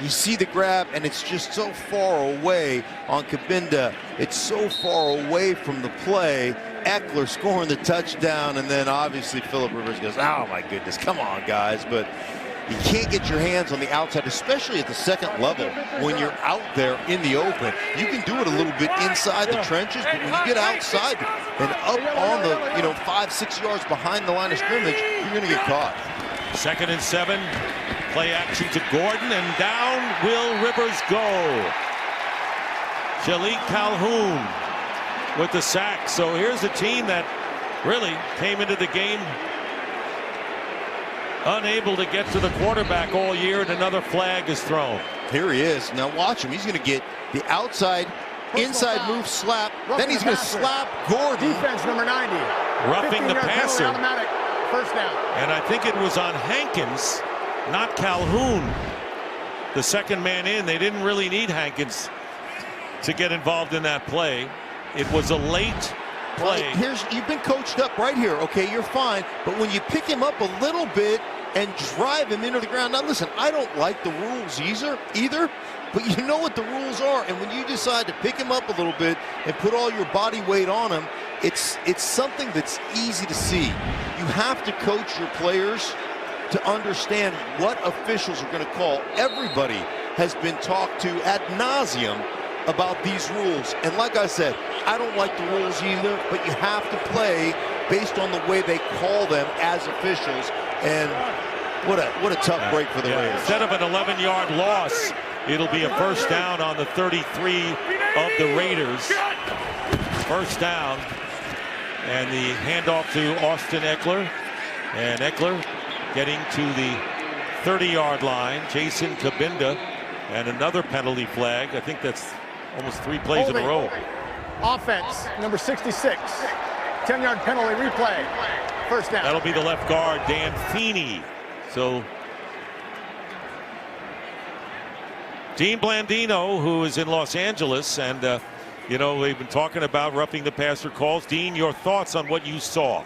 You see the grab, and it's just so far away on Kabinda. It's so far away from the play. Ekeler scoring the touchdown, and then obviously Phillip Rivers goes, oh my goodness, come on guys. But you can't get your hands on the outside, especially at the 2nd level when you're out there in the open. You can do it a little bit inside the trenches, but when you get outside and up on the 5-6 yards behind the line of scrimmage, you're going to get caught. 2nd and 7. Play action to Gordon, and down will Rivers go. Shalik Calhoun with the sack. So here's a team that really came into the game unable to get to the quarterback all year, and another flag is thrown. Here he is. Now watch him. He's going to get the outside, inside move slap. Then he's going to slap Gordon. Defense number 90. Roughing the passer. Automatic. First down. And I think it was on Hankins, not Calhoun. The 2nd man in. They didn't really need Hankins to get involved in that play. It was a late play. You've been coached up right here. Okay, you're fine. But when you pick him up a little bit and drive him into the ground. Now listen, I don't like the rules either, but you know what the rules are. And when you decide to pick him up a little bit and put all your body weight on him, it's something that's easy to see. You have to coach your players to understand what officials are going to call. Everybody has been talked to ad nauseum about these rules. And like I said, I don't like the rules either, but you have to play based on the way they call them as officials. And what a tough break for the Raiders. Instead of an 11-yard loss, it'll be a first down on the 33 of the Raiders. First down, and the handoff to Austin Ekeler. And Ekeler getting to the 30-yard line. Jason Kabinda, and another penalty flag. I think that's almost 3 plays in a row. Offense, number 66. 10-yard penalty replay. First down. That'll be the left guard, Dan Feeney. So Dean Blandino, who is in Los Angeles, and You know, we've been talking about roughing the passer calls. Dean, your thoughts on what you saw?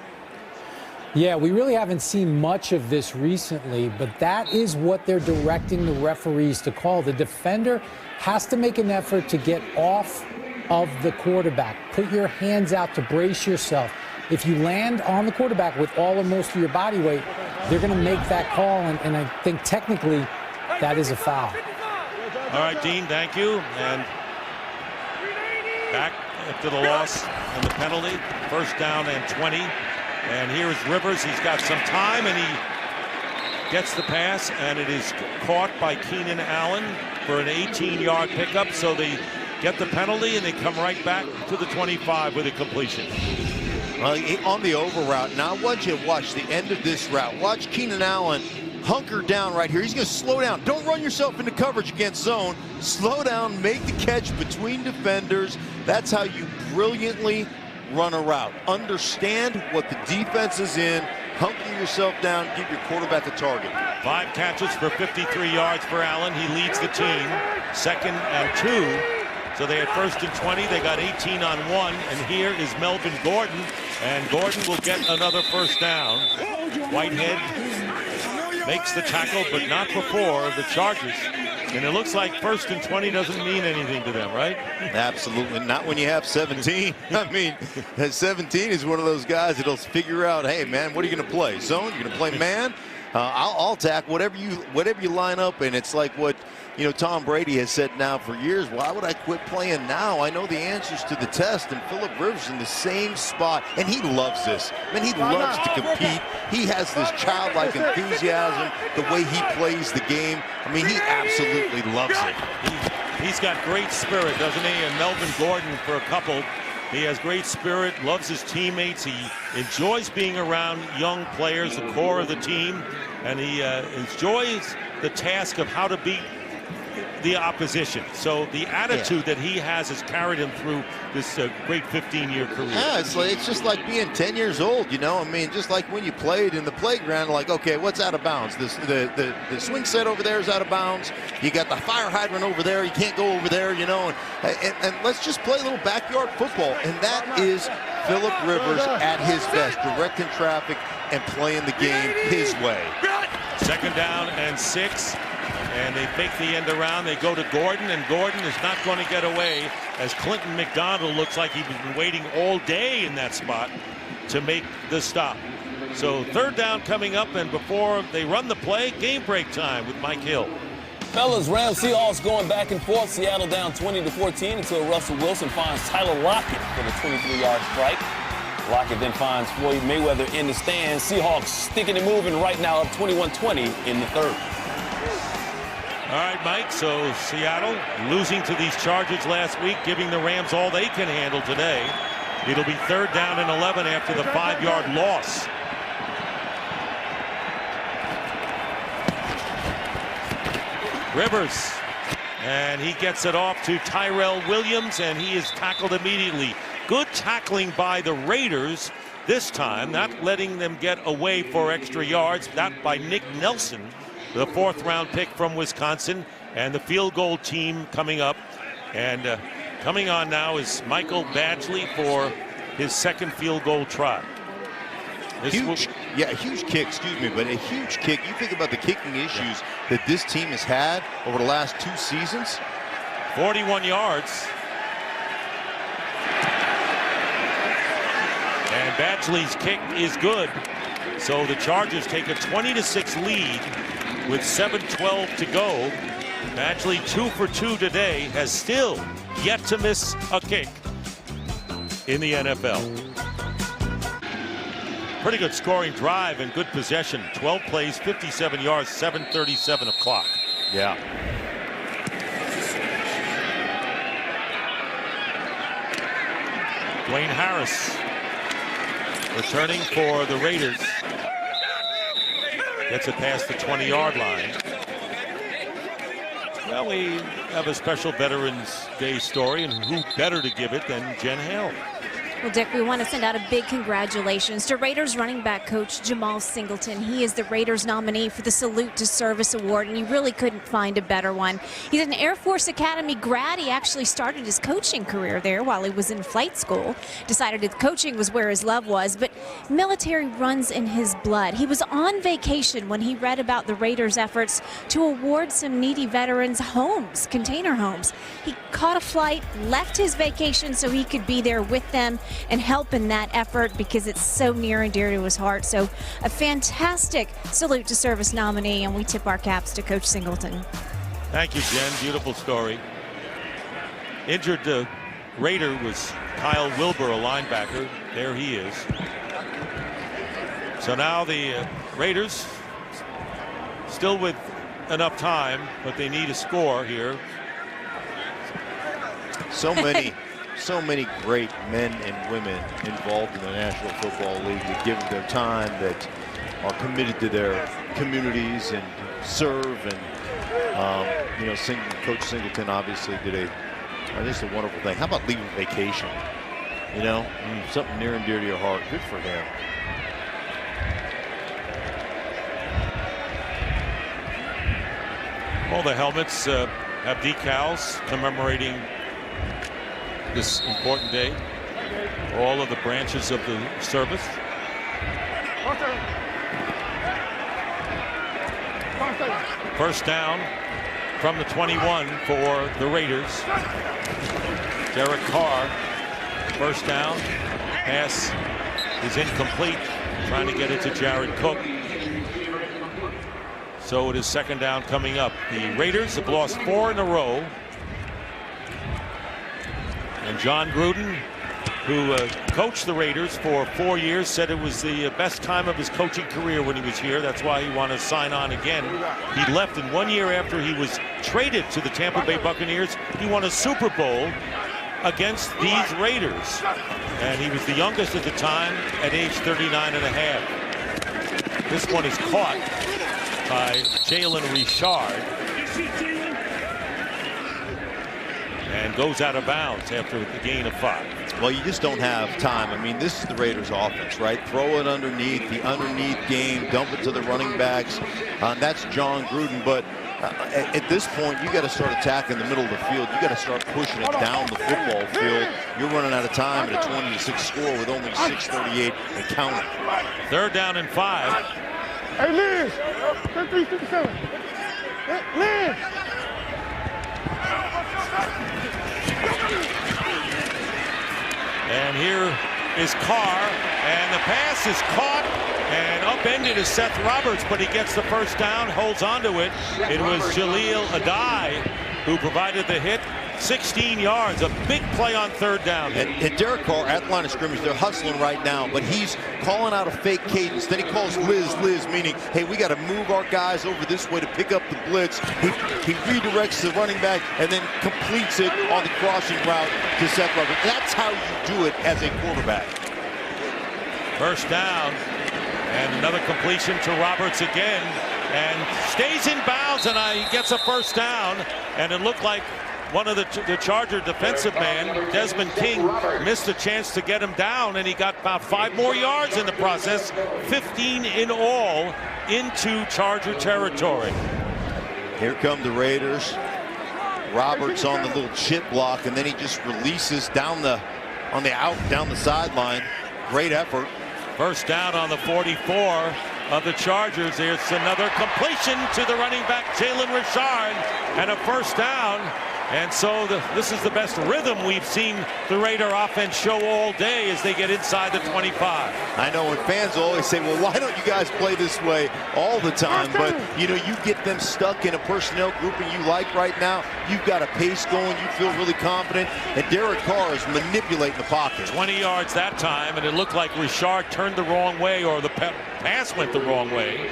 Yeah, we really haven't seen much of this recently, but that is what they're directing the referees to call. The defender has to make an effort to get off of the quarterback. Put your hands out to brace yourself. If you land on the quarterback with all or most of your body weight, they're going to make that call, and I think technically that is a foul. All right, Dean, thank you. And back after the loss and the penalty, 1st down and 20. And here is Rivers. He's got some time, and he gets the pass, and it is caught by Keenan Allen for an 18-yard pickup. So they get the penalty, and they come right back to the 25 with a completion. On the over route. Now I want you to watch the end of this route. Watch Keenan Allen hunker down right here. He's going to slow down. Don't run yourself into coverage against zone. Slow down, make the catch between defenders. That's how you brilliantly run a route. Understand what the defense is in. Hunker yourself down. Give your quarterback a target. 5 catches for 53 yards for Allen. He leads the team. 2nd and 2. So they had 1st and 20. They got 18 on 1. And here is Melvin Gordon. And Gordon will get another 1st down. Whitehead makes the tackle, but not before the Chargers. And it looks like 1st and 20 doesn't mean anything to them, right? Absolutely. Not when you have 17. I mean, 17 is one of those guys that'll figure out, hey, man, what are you going to play? Zone? You're going to play man? I'll tack whatever you line up. And it's like what, Tom Brady has said now for years. Why would I quit playing now? I know the answers to the test. And Philip Rivers in the same spot. And he loves this. I mean, he loves to compete. He has this childlike enthusiasm, the way he plays the game. I mean, he absolutely loves it. He's got great spirit, doesn't he? And Melvin Gordon for a couple. He has great spirit, loves his teammates. He enjoys being around young players, the core of the team. And he enjoys the task of how to beat the opposition. So the attitude that he has carried him through this great 15-year career. Yeah, it's just like being 10 years old, I mean, just like when you played in the playground, like, okay, what's out of bounds? The swing set over there is out of bounds. You got the fire hydrant over there. You can't go over there, and let's just play a little backyard football. And that is Philip Rivers at his best, directing traffic and playing the game his way. 2nd down and 6. And they fake the end around. They go to Gordon, and Gordon is not going to get away as Clinton McDonald looks like he's been waiting all day in that spot to make the stop. So 3rd down coming up, and before they run the play, game break time with Mike Hill. Fellas, Rams Seahawks going back and forth. Seattle down 20-14 until Russell Wilson finds Tyler Lockett for the 23-yard strike. Lockett then finds Floyd Mayweather in the stands. Seahawks sticking and moving right now up 21-20 in the 3rd. All right, Mike, so Seattle losing to these Chargers last week, giving the Rams all they can handle today. It'll be 3rd down and 11 after the 5-yard loss. Rivers, and he gets it off to Tyrell Williams, and he is tackled immediately. Good tackling by the Raiders this time, not letting them get away for extra yards. That by Nick Nelson, the 4th-round pick from Wisconsin, and the field goal team coming up. And coming on now is Michael Badgley for his 2nd field goal try. A huge kick, but a huge kick. You think about the kicking issues that this team has had over the last 2 seasons. 41 yards. And Badgley's kick is good. So the Chargers take a 20-6 lead with 7:12 to go. Badgley 2 for 2 today, has still yet to miss a kick in the NFL. Pretty good scoring drive and good possession. 12 plays, 57 yards, 7:37 of clock. Yeah. Dwayne Harris returning for the Raiders. Gets it past the 20-yard line. Well, we have a special Veterans Day story, and who better to give it than Jen Hale? Well, Dick, we want to send out a big congratulations to Raiders running back coach Jamal Singleton. He is the Raiders nominee for the Salute to Service Award, and you really couldn't find a better one. He's an Air Force Academy grad. He actually started his coaching career there while he was in flight school. Decided that coaching was where his love was, but military runs in his blood. He was on vacation when he read about the Raiders' efforts to award some needy veterans homes, container homes. He caught a flight, left his vacation so he could be there with them and help in that effort because it's so near and dear to his heart. So a fantastic Salute to Service nominee, and we tip our caps to Coach Singleton. Thank you, Jen. Beautiful story. Injured Raider was Kyle Wilbur, a linebacker. There he is. So now the Raiders still with enough time, but they need a score here. So many great men and women involved in the National Football League that give their time, that are committed to their communities and serve. And you know, Coach Singleton obviously did just a wonderful thing. How about leaving vacation? You know, something near and dear to your heart. Good for him. All the helmets have decals commemorating this important day. All of the branches of the service. First down from the 21 for the Raiders. Derek Carr, first down. Pass is incomplete. Trying to get it to Jared Cook. So it is second down coming up. The Raiders have lost 4 in a row. And John Gruden, who coached the Raiders for 4 years, said it was the best time of his coaching career when he was here. That's why he wanted to sign on again. He left in 1 year after he was traded to the Tampa Bay Buccaneers. He won a Super Bowl against these Raiders. And he was the youngest at the time at age 39 and a half. This one is caught by Jalen Richard and goes out of bounds after the gain of 5. Well, you just don't have time. I mean, this is the Raiders offense, right? Throw it underneath, the underneath game, dump it to the running backs. That's John Gruden. But at this point, you got to start attacking the middle of the field. You got to start pushing it down the football field. You're running out of time at a 20-6 score with only 6:38 and counting. Third down and 5. Hey, Liz! 33-67. Liz! And here is Carr, and the pass is caught and upended is Seth Roberts, but he gets the first down, holds onto it. It was Jaleel Adai who provided the hit. 16 yards, a big play on third down. And Derek Carr at the line of scrimmage, they're hustling right now, but he's calling out a fake cadence. Then he calls Liz, meaning, hey, we got to move our guys over this way to pick up the blitz. He redirects the running back and then completes it on the crossing route to Seth Roberts. That's how you do it as a quarterback. First down, and another completion to Roberts again, and stays in bounds, and he gets a first down, and it looked like one of the Charger defensive man, Desmond King, missed a chance to get him down, and he got about 5 more yards in the process. 15 in all into Charger territory. Here come the Raiders. Roberts on the little chip block, and then he just releases down the sideline. Great effort. First down on the 44 of the Chargers. There's another completion to the running back, Jalen Richard, and a first down. And so this is the best rhythm we've seen the Raider offense show all day as they get inside the 25. I know, and fans will always say, well, why don't you guys play this way all the time? But, you know, you get them stuck in a personnel grouping you like right now. You've got a pace going. You feel really confident. And Derek Carr is manipulating the pocket. 20 yards that time, and it looked like Richard turned the wrong way, or the pass went the wrong way.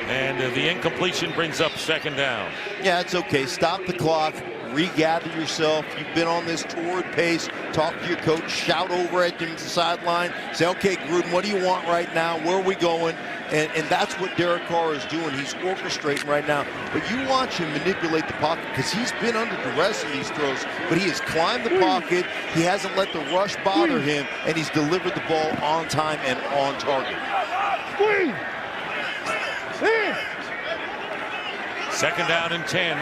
And the incompletion brings up second down. Yeah, it's okay. Stop the clock. Regather yourself. You've been on this torrid pace. Talk to your coach. Shout over at the sideline. Say, okay, Gruden, what do you want right now? Where are we going? And that's what Derek Carr is doing. He's orchestrating right now. But you watch him manipulate the pocket because he's been under duress in these throws. But he has climbed the pocket. He hasn't let the rush bother him. And he's delivered the ball on time and on target. Second down and 10.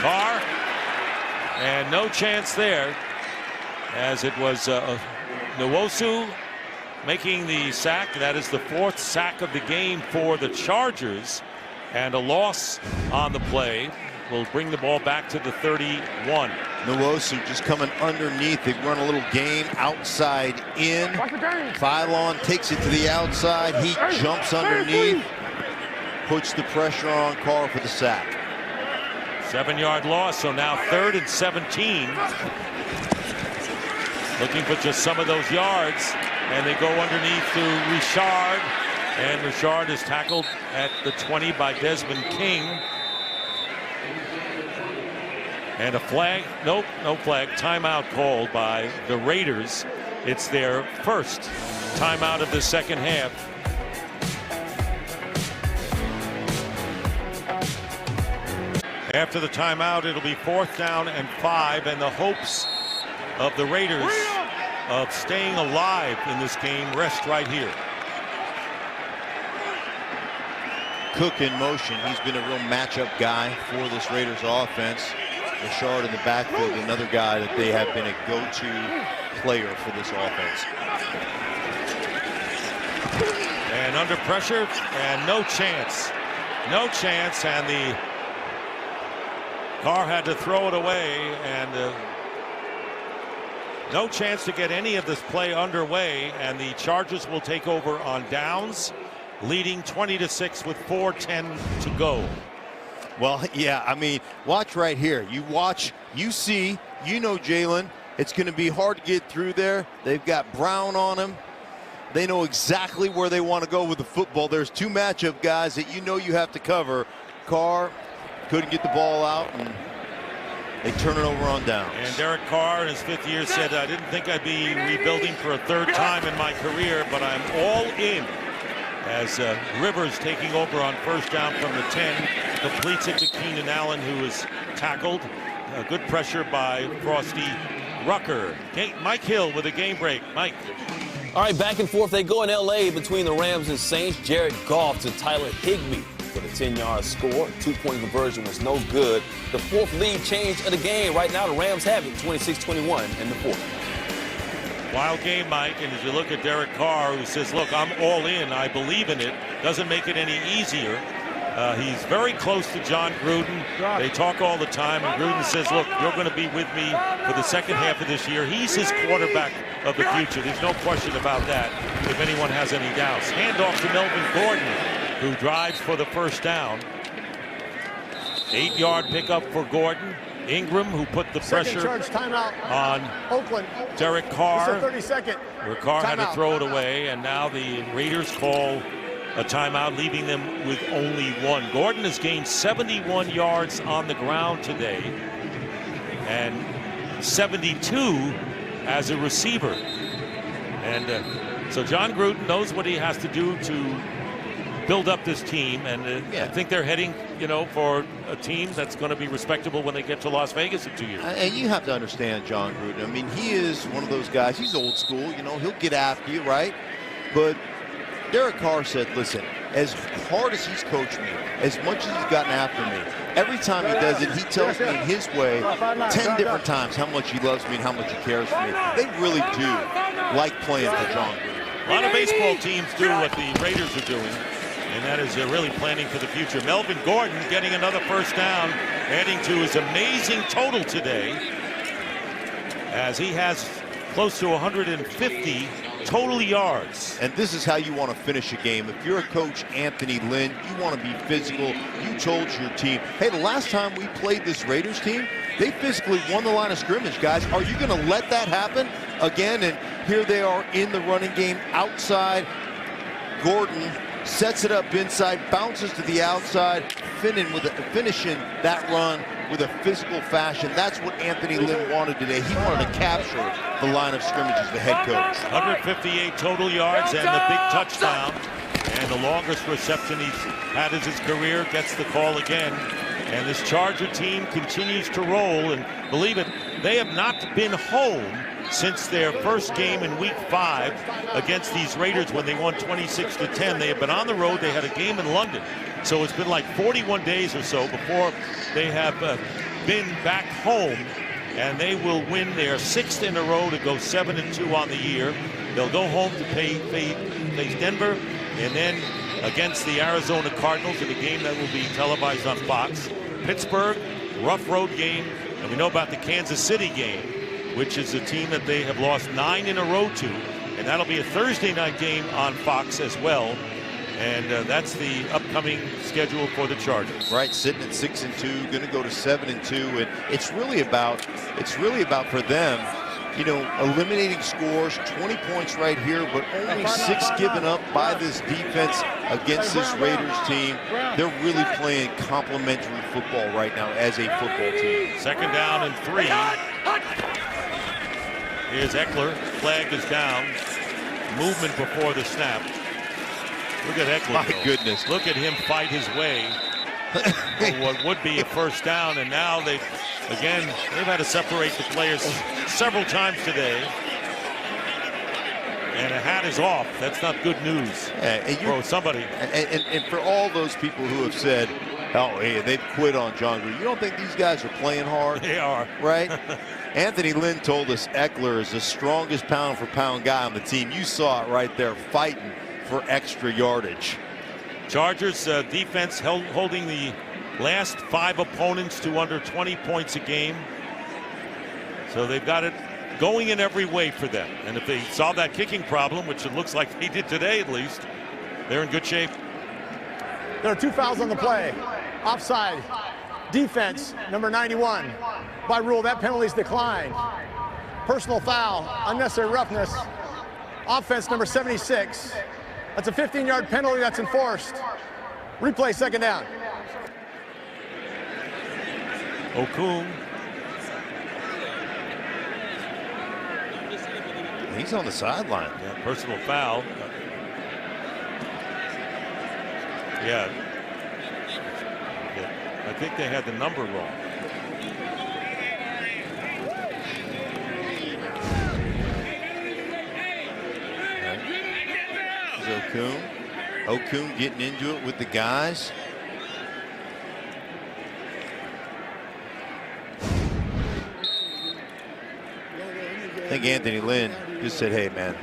Carr, and no chance there, as it was Nwosu making the sack. That is the 4th sack of the game for the Chargers, and a loss on the play will bring the ball back to the 31. Nwosu just coming underneath. They run a little game outside in. Phylon takes it to the outside. He jumps underneath, puts the pressure on Carr for the sack. 7-yard loss, so now 3rd and 17. Looking for just some of those yards, and they go underneath to Richard, and Richard is tackled at the 20 by Desmond King. And a flag, nope, no flag, timeout called by the Raiders. It's their first timeout of the second half. After the timeout, it'll be 4th down and 5, and the hopes of the Raiders of staying alive in this game rest right here. Cook in motion. He's been a real matchup guy for this Raiders offense. Richard in the backfield, another guy that they have been a go-to player for this offense. And under pressure, and no chance. No chance, and the Carr had to throw it away, and no chance to get any of this play underway, and the Chargers will take over on downs, leading 20-6 with 4:10 to go. Well, yeah, I mean, watch right here. You watch, you see, you know, Jalen, it's going to be hard to get through there. They've got Brown on him. They know exactly where they want to go with the football. There's 2 matchup guys that you know you have to cover. Carr couldn't get the ball out, and they turn it over on downs. And Derek Carr in his 5th year said, I didn't think I'd be rebuilding for a 3rd time in my career, but I'm all in. As Rivers taking over on 1st down from the 10, completes it to Keenan Allen, who is tackled. Good pressure by Frosty Rucker. Mike Hill with a game break. Mike. All right, back and forth they go in L.A. between the Rams and Saints. Jared Goff to Tyler Higbee for the 10-yard score. 2-point conversion was no good. The 4th lead change of the game. Right now, the Rams have it 26-21 in the 4th. Wild game, Mike, and as you look at Derek Carr, who says, look, I'm all in, I believe in it, doesn't make it any easier. He's very close to John Gruden. They talk all the time, and Gruden says, look, you're going to be with me for the second half of this year. He's his quarterback of the future. There's no question about that, if anyone has any doubts. Handoff to Melvin Gordon, who drives for the 1st down. 8-yard pickup for Gordon. Ingram, who put the pressure on Oakland. Derek Carr. 32nd. Where Carr had to throw it away, and now the Raiders call a timeout, leaving them with only 1. Gordon has gained 71 yards on the ground today and 72 as a receiver. And so John Gruden knows what he has to do to build up this team, and I think they're heading, you know, for a team that's going to be respectable when they get to Las Vegas in 2 years. And you have to understand John Gruden. I mean, he is one of those guys. He's old school, you know. He'll get after you, right? But Derek Carr said, listen, as hard as he's coached me, as much as he's gotten after me, every time he does it, he tells me in his way 10 different times how much he loves me and how much he cares for me. They really do like playing for John Gruden. A lot of baseball teams do what the Raiders are doing, and that is really planning for the future. Melvin Gordon getting another 1st down, adding to his amazing total today, as he has close to 150 total yards. And this is how you want to finish a game. If you're a coach, Anthony Lynn, you want to be physical. You told your team, hey, the last time we played this Raiders team, they physically won the line of scrimmage, guys. Are you going to let that happen? again, and here they are in the running game outside. Gordon sets it up inside, bounces to the outside, finishing that run with a physical fashion. That's what Anthony Lynn wanted today. He wanted to capture the line of scrimmage as the head coach. 158 total yards and the big touchdown. And the longest reception he's had as his career gets the call again. And this Charger team continues to roll. And believe it, they have not been home since their first game in week 5 against these Raiders when they won 26-10. They have been on the road. They had a game in London. So it's been like 41 days or so before they have been back home. And they will win their 6th in a row to go 7-2 on the year. They'll go home to face Denver and then against the Arizona Cardinals in a game that will be televised on Fox. Pittsburgh, rough road game. And we know about the Kansas City game, which is a team that they have lost 9 in a row to. And that'll be a Thursday night game on Fox as well. And that's the upcoming schedule for the Chargers. Right, sitting at 6-2, going to go to 7-2, and it's really about for them, you know, eliminating scores, 20 points right here, but only 6 given up by this defense against this Raiders team. They're really playing complementary football right now as a football team. 2nd down and 3. Here's Eckler. Flag is down. Movement before the snap. Look at Eckler. My goodness. Look at him fight his way for what would be a first down. And now they've had to separate the players several times today. And a hat is off. That's not good news for somebody. And for all those people who have said, oh, hey, they've quit on John Gruden. You don't think these guys are playing hard? They are. Right? Anthony Lynn told us Eckler is the strongest pound-for-pound guy on the team. You saw it right there, fighting for extra yardage. Chargers defense holding the last 5 opponents to under 20 points a game. So they've got it going in every way for them. And if they solve that kicking problem, which it looks like they did today at least, they're in good shape. There are 2 fouls on the play. Offside. Defense, number 91. By rule, that penalty is declined. Personal foul, unnecessary roughness. Offense, number 76. That's a 15-yard penalty that's enforced. Replay, 2nd down. Okung. He's on the sideline. Yeah, personal foul. Yeah. I think they had the number wrong. Okung getting into it with the guys. I think Anthony Lynn just said, hey, man,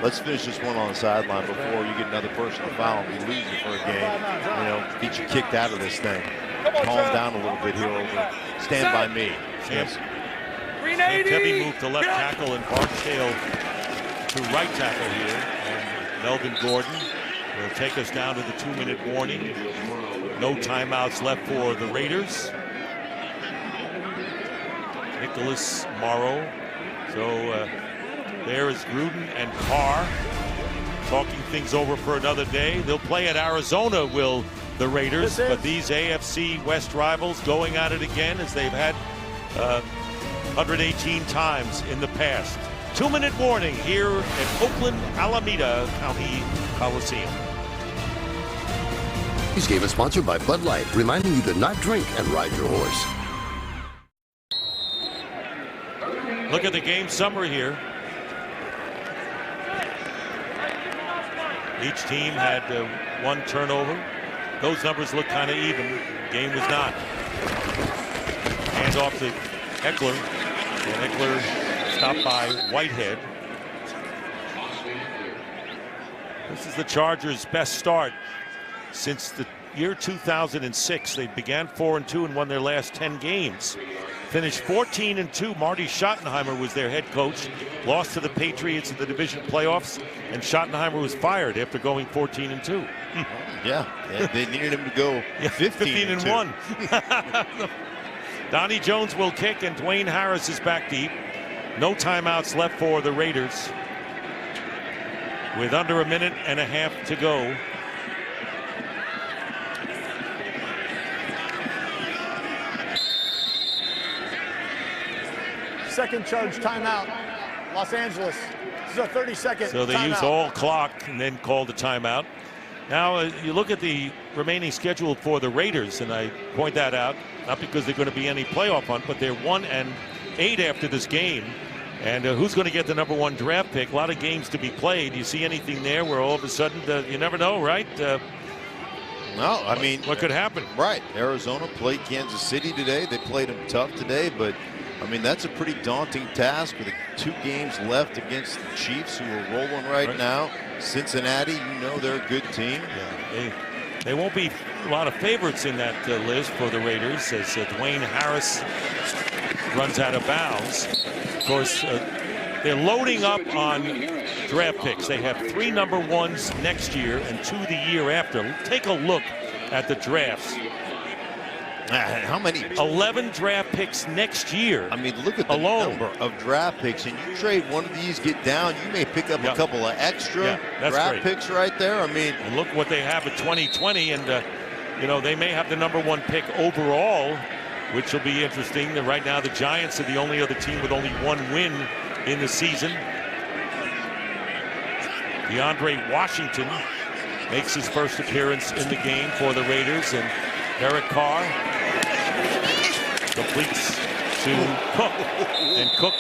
let's finish this one on the sideline before you get another personal foul and we lose you for a game. You know, get you kicked out of this thing. Calm down a little bit here over. Stand by me. Yes. Tebby moved to left tackle and Barksdale to right tackle here. And Melvin Gordon will take us down to the 2-minute warning. No timeouts left for the Raiders. Nicholas Morrow. So there is Gruden and Carr talking things over for another day. They'll play at Arizona, will the Raiders, but these AFC West rivals going at it again as they've had 118 times in the past. 2-minute warning here at Oakland Alameda County Coliseum. This game is sponsored by Bud Light, reminding you to not drink and ride your horse. Look at the game summary here. Each team had 1 turnover. Those numbers look kind of even. Game was not. Hand off to Eckler. And Eckler stopped by Whitehead. This is the Chargers' best start since the year 2006. They began 4-2 and won their last 10 games. Finished 14-2. Marty Schottenheimer was their head coach. Lost to the Patriots in the division playoffs, and Schottenheimer was fired after going 14-2. Yeah, they needed him to go 15-1. Donnie Jones will kick, and Dwayne Harris is back deep. No timeouts left for the Raiders with under a minute and a half to go. Second charge timeout, Los Angeles. This is a 30-second So they timeout. use all clock and then called a timeout. Now you look at the remaining schedule for the Raiders, and I point that out, not because they're going to be any playoff hunt, but they're 1-8 after this game. And who's going to get the #1 draft pick? A lot of games to be played. You see anything there where all of a sudden you never know, right? No, I mean, what could happen? Right. Arizona played Kansas City today. They played them tough today, but I mean, that's a pretty daunting task with 2 games left against the Chiefs, who are rolling right now. Cincinnati, you know they're a good team. Yeah, they won't be a lot of favorites in that list for the Raiders as Dwayne Harris runs out of bounds. Of course, they're loading up on draft picks. They have 3 #1s next year and 2 the year after. Take a look at the drafts. How many? 11 draft picks next year. I mean, look at the number of draft picks, and you trade one of these, get down, you may pick up a couple of extra draft picks right there. I mean, and look what they have at 2020, and you know, they may have the #1 pick overall, which will be interesting. Right now, the Giants are the only other team with only 1 win in the season. DeAndre Washington makes his first appearance in the game for the Raiders, and Derek Carr completes to Cook, and Cook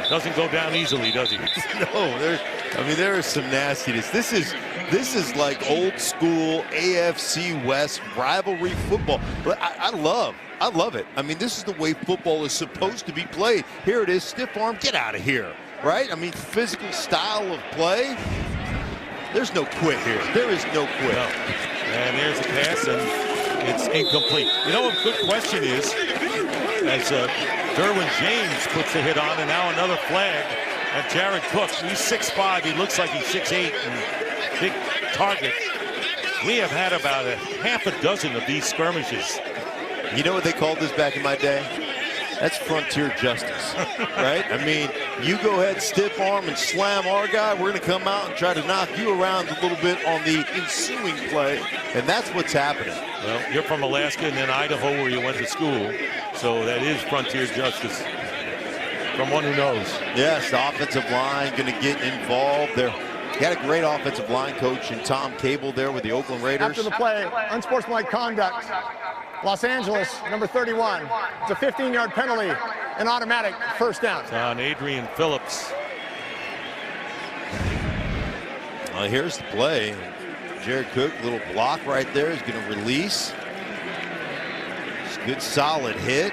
doesn't go down easily, does he? No, I mean, there is some nastiness. This is like old school AFC West rivalry football. But I love it. I mean, this is the way football is supposed to be played. Here it is, stiff arm, get out of here, right? I mean, physical style of play. There's no quit here. There is no quit. No. And there's a pass, and it's incomplete. You know, a good question is, as Derwin James puts the hit on, and now another flag at Jared Cook. He's 6'5", he looks like he's 6'8", and big target. We have had about a half a dozen of these skirmishes. You know what they called this back in my day? That's frontier justice, right? I mean, you go ahead, stiff arm, and slam our guy. We're going to come out and try to knock you around a little bit on the ensuing play, and that's what's happening. Well, you're from Alaska and then Idaho, where you went to school, so that is frontier justice from one who knows. Yes, the offensive line going to get involved there. Got a great offensive line coach in Tom Cable there with the Oakland Raiders. After the play, unsportsmanlike conduct. Los Angeles, number 31. It's a 15-yard penalty, an automatic first down. It's on Adrian Phillips. Well, here's the play. Jared Cook, little block right there, is going to release. It's a good solid hit.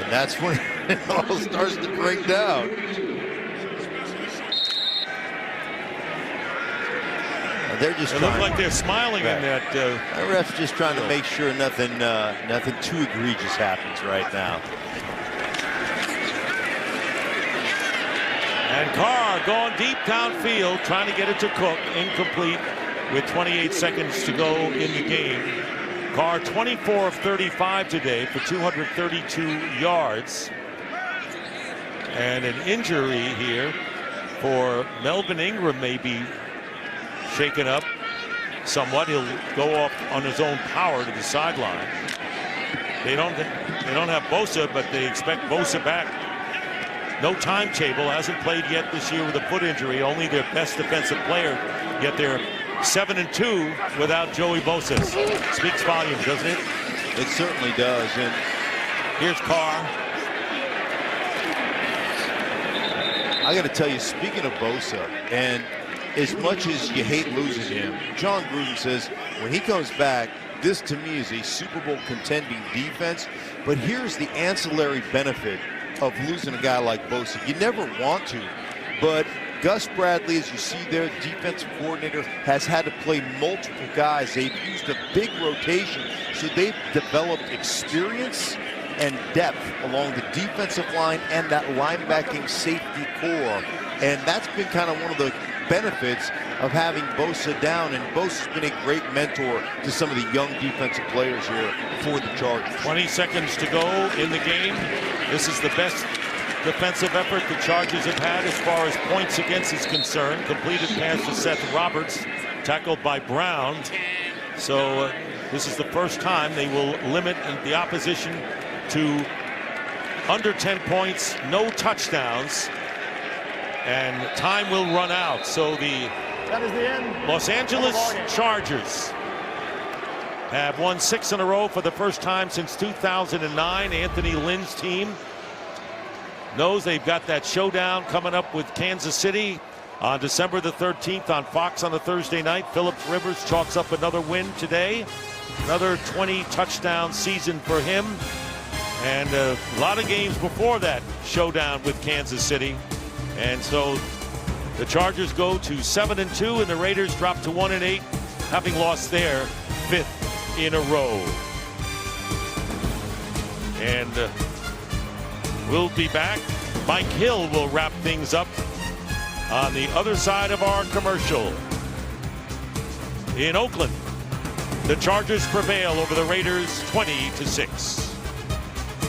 And that's when it all starts to break down. They're just It looks like they're smiling in that. The ref's just trying to make sure nothing too egregious happens right now. And Carr going deep downfield, trying to get it to Cook. Incomplete with 28 seconds to go in the game. Carr 24 of 35 today for 232 yards. And an injury here for Melvin Ingram may be shaken up somewhat. He'll go off on his own power to the sideline. They don't have Bosa, but they expect Bosa back. No timetable, hasn't played yet this year with a foot injury, only their best defensive player, yet they're 7-2 without Joey Bosa. Speaks volumes, doesn't it? It certainly does. And here's Carr. I got to tell you, speaking of Bosa, and as much as you hate losing him, John Gruden says when he comes back, this to me is a Super Bowl contending defense. But here's the ancillary benefit of losing a guy like Bosa. You never want to, but Gus Bradley, as you see there, defensive coordinator, has had to play multiple guys. They've used a big rotation, so they've developed experience and depth along the defensive line and that linebacking safety core. And that's been kind of one of the benefits of having Bosa down, and Bosa's been a great mentor to some of the young defensive players here for the Chargers. 20 seconds to go in the game. This is the best defensive effort the Chargers have had as far as points against is concerned. Completed pass to Seth Roberts, tackled by Brown. So this is the first time they will limit the opposition to under 10 points, no touchdowns, and time will run out. So That is the end. Los Angeles Chargers have won 6 in a row for the first time since 2009. Anthony Lynn's team knows they've got that showdown coming up with Kansas City on December the 13th on Fox on a Thursday night. Phillip Rivers chalks up another win today. Another 20 touchdown season for him. And a lot of games before that showdown with Kansas City. And so the Chargers go to 7-2 and the Raiders drop to 1-8, having lost their 5th in a row. And we'll be back. Mike Hill will wrap things up on the other side of our commercial. In Oakland, the Chargers prevail over the Raiders 20-6.